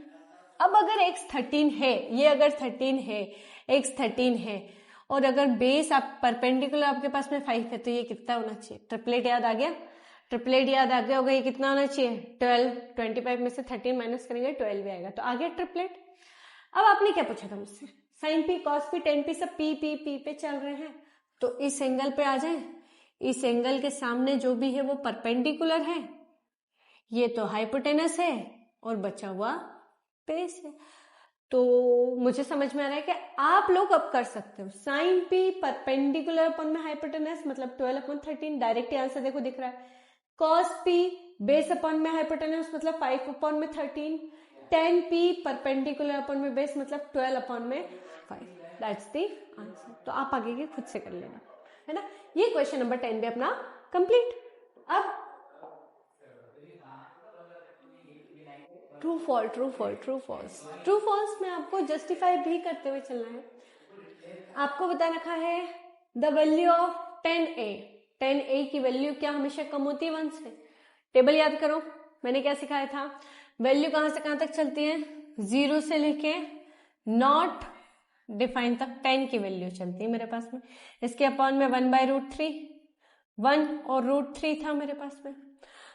अब अगर x 13 है, ये अगर 13 है, x 13 है, और अगर बेस आप परपेंडिकुलर आपके पास में 5 है, तो ये कितना होना चाहिए, ट्रिपलेट याद आ गया, ट्रिपलेट याद आ गया होगा, ये कितना होना चाहिए 12, 25 में से 13 माइनस करेंगे 12 भी आएगा, तो आ गया ट्रिपलेट। अब आपने क्या पूछा था मुझसे, sine P cos P tan P सब पी पी पी पे चल रहे हैं, तो इस एंगल पे आ जाए, इस एंगल के सामने जो भी है वो परपेंडिकुलर है, ये तो हाइपोटेनस है और बचा हुआ बेस है। तो मुझे समझ में आ रहा है कि आप लोग अब कर सकते हो, साइन पी परपेंडिकुलर अपन में हाइपोटेनस मतलब 12/13, डायरेक्ट आंसर देखो दिख रहा है, कॉस पी बेस अपन में हाइपोटेनस मतलब 5/13, tan p परपेंडिकुलर अपन में बेस मतलब 12/5, दैट्स द आंसर। तो आप आगे के खुद से कर लेना, है ना। ये क्वेश्चन नंबर 10 भी अपना कंप्लीट। अब true false, true false, true false, true false में आपको जस्टिफाई भी करते हुए चलना है। आपको बता रखा है the value of 10a, 10a की वैल्यू क्या हमेशा कम होती है 1 से। टेबल याद करो, मैंने क्या सिखाया था, वैल्यू कहां से कहां तक चलती है, 0 से लेके नॉट डिफाइन तक 10 की वैल्यू चलती है मेरे पास में। इसके अपॉन में 1/√3, 1 और √3 था मेरे पास में।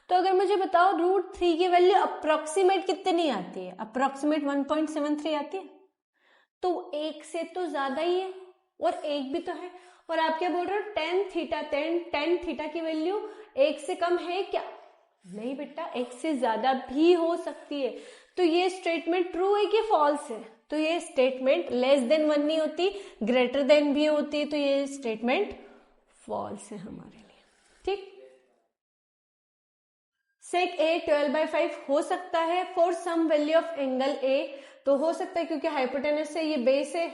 तो अगर मुझे बताओ √3 की वैल्यू अप्रोक्सीमेट कितनी आती है, अप्रोक्सीमेट 1.73 आती है, तो 1 से तो ज्यादा ही है और 1 भी तो है। और आप क्या बोल रहे हो, tan थीटा की वैल्यू 1 से कम है क्या, नहीं बेटा, 1 से ज्यादा भी हो सकती है। तो ये स्टेटमेंट ट्रू है कि फॉल्स है, तो ये स्टेटमेंट लेस देन 1 नहीं होती, ग्रेटर देन भी होती है, तो ये स्टेटमेंट फॉल्स है हमारे लिए। ठीक, sec a 12/5 हो सकता है for some value of angle a, तो हो सकता है क्योंकि हाइपोटेनस से ये बेस है,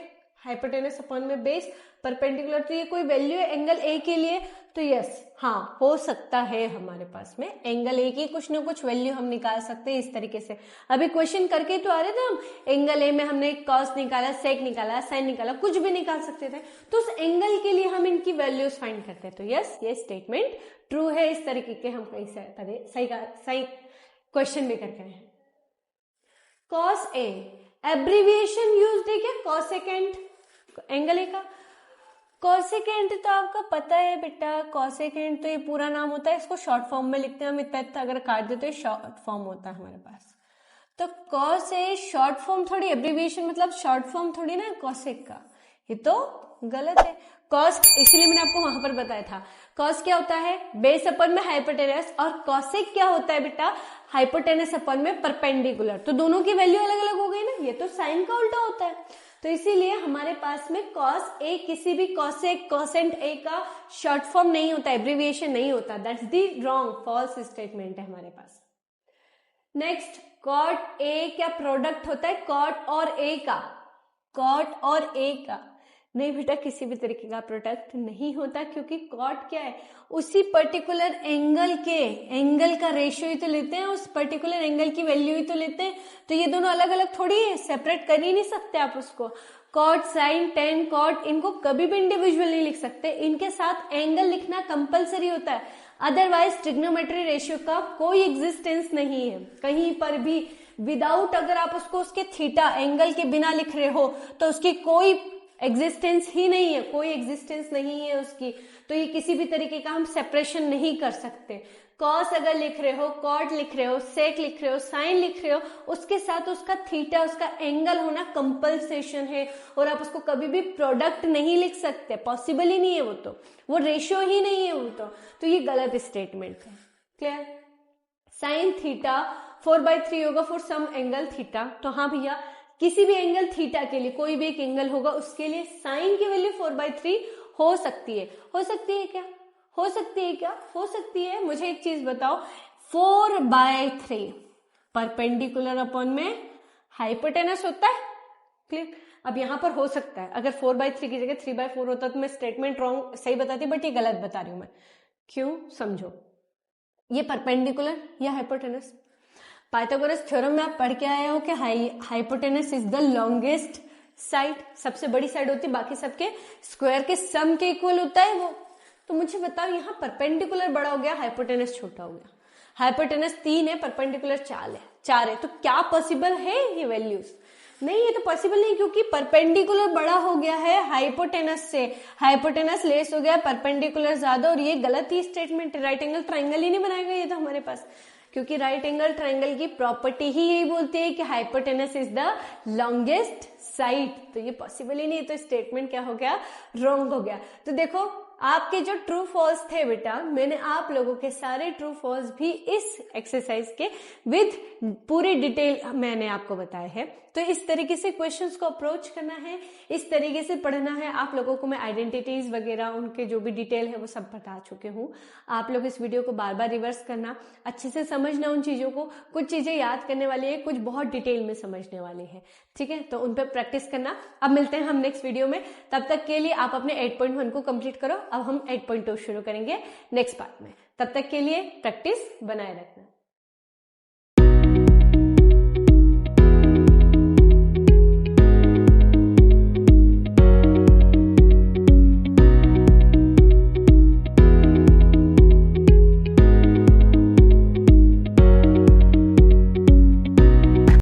हाइपोटेनस अपॉन में बेस परपेंडिकुलर, तो ये कोई वैल्यू है एंगल a के लिए, तो यस हाँ हो सकता है हमारे पास में एंगल a की कुछ ना कुछ वैल्यू हम निकाल सकते हैं इस तरीके से। अभी क्वेश्चन करके तो आ रहे थे हम, एंगल a में हमने कॉस निकाला, सेक निकाला, साइन निकाला, कुछ भी निकाल सकते थे, तो उस एंगल के लिए हम इनकी वैल्यूज फाइंड करते हैं। तो यस ये स्टेटमेंट ट्रू है, इस तरीके के हम कई सही क्वेश्चन भी करके हैं। कॉस ए एब्रीविएशन यूज है क्या, कॉसेकेंट एंगल ए का, कॉसेकेंट तो आपका पता है बेटा, कॉसेकेंट तो ये पूरा नाम होता है, इसको शॉर्ट फॉर्म में लिखते हैं हम, इतना अगर काट देते हैं शॉर्ट फॉर्म होता है हमारे पास। तो कॉस ए शॉर्ट फॉर्म थोड़ी, एब्रीविएशन मतलब शॉर्ट फॉर्म थोड़ी ना कॉसेक का, ये तो गलत है। कॉस, इसीलिए मैंने आपको वहां पर बताया था, कॉस क्या होता है बेस अपन में हाइपोटेनस, और कॉसेक क्या होता है बेटा हाइपोटेनस अपन में परपेंडिकुलर, तो दोनों की वैल्यू अलग अलग हो गई ना, ये तो साइन का उल्टा होता है। तो इसीलिए हमारे पास में कॉस ए किसी भी कॉसेक कॉसेंट ए का शॉर्ट फॉर्म नहीं होता, एब्रीविएशन नहीं होता, that's the wrong false statement है हमारे पास। नेक्स्ट, कॉट ए क्या प्रोडक्ट होता है कॉट और ए का, कॉट और ए का नहीं बेटा, किसी भी तरीके का प्रोडक्ट नहीं होता, क्योंकि कॉट क्या है उसी पर्टिकुलर एंगल के एंगल का रेशियो ही तो लेते हैं, उस पर्टिकुलर एंगल की वैल्यू ही तो लेते हैं, तो ये दोनों अलग अलग थोड़ी है, सेपरेट कर ही नहीं सकते आप उसको। कॉट साइन टेन कॉट इनको कभी भी इंडिविजुअल नहीं लिख सकते, इनके साथ एंगल लिखना कंपलसरी होता है, अदरवाइज ट्रिग्नोमेट्री रेशियो का कोई एग्जिस्टेंस नहीं है कहीं पर भी। विदाउट अगर आप उसको उसके थीटा एंगल के बिना लिख रहे हो तो उसकी कोई एग्जिस्टेंस ही नहीं है, कोई एग्जिस्टेंस नहीं है उसकी, तो ये किसी भी तरीके का हम सेपरेशन नहीं कर सकते। कॉस अगर लिख रहे हो, कॉट लिख रहे हो, सेक लिख रहे हो, साइन लिख रहे हो, उसके साथ उसका थीटा उसका एंगल होना कंपलसेशन है, और आप उसको कभी भी प्रोडक्ट नहीं लिख सकते, पॉसिबल ही नहीं है, वो रेशियो ही नहीं है वो तो ये गलत स्टेटमेंट है। क्लियर, साइन थीटा 4/3 होगा फॉर सम एंगल थीटा, तो हाँ भैया किसी भी एंगल थीटा के लिए कोई भी एक एंगल होगा उसके लिए साइन की वैल्यू 4/3 हो सकती है। हो सकती है क्या, हो सकती है क्या, हो सकती है। मुझे एक चीज बताओ, 4/3 परपेंडिकुलर अपॉन में हाइपोटेनस होता है, क्लियर। अब यहां पर हो सकता है अगर 4/3 की जगह 3/4 होता तो मैं स्टेटमेंट रॉन्ग सही बताती, बट ये गलत बता रही हूं मैं, क्यों समझो, ये परपेंडिकुलर या हाइपोटेनस, पाइथागोरस थ्योरम में आप पढ़ के आए हो कि hypotenuse is the longest side, सबसे बड़ी साइड होती है, बाकी सबके स्क्वायर के सम के इक्वल होता है वो। तो मुझे बताओ यहाँ परपेंडिकुलर बड़ा हो गया, हाइपोटेनस छोटा हो गया, हाइपोटेनस 3 है, परपेंडिकुलर 4 है, तो क्या पॉसिबल है ये वैल्यूज, नहीं ये तो पॉसिबल नहीं, क्योंकि परपेंडिकुलर बड़ा हो गया है हाइपोटेनस से, हाइपोटेनस लेस हो गया, परपेंडिकुलर ज्यादा, और ये गलत ही स्टेटमेंट है, राइट एंगल ट्राइंगल ही नहीं बनाएगा ये तो हमारे पास, क्योंकि राइट एंगल ट्राइंगल की प्रॉपर्टी ही यही बोलती है कि hypotenuse is the longest side, तो ये पॉसिबल ही नहीं है, तो स्टेटमेंट क्या हो गया, रॉन्ग हो गया। तो देखो आपके जो ट्रू फॉल्स थे बेटा, मैंने आप लोगों के सारे ट्रू फॉल्स भी इस एक्सरसाइज के विद पूरी डिटेल मैंने आपको बताया है। तो इस तरीके से क्वेश्चंस को अप्रोच करना है, इस तरीके से पढ़ना है। आप लोगों को मैं आइडेंटिटीज वगैरह उनके जो भी डिटेल है वो सब बता चुके हूँ। आप लोग इस वीडियो को बार बार रिवर्स करना, अच्छे से समझना उन चीजों को, कुछ चीजें याद करने वाली है, कुछ बहुत डिटेल में समझने वाली है, ठीक है, तो उन पर प्रैक्टिस करना। अब मिलते हैं हम नेक्स्ट वीडियो में, तब तक के लिए आप अपने 8.1 को कंप्लीट करो। अब हम 8.2 शुरू करेंगे नेक्स्ट पार्ट में, तब तक के लिए प्रैक्टिस बनाए रखना।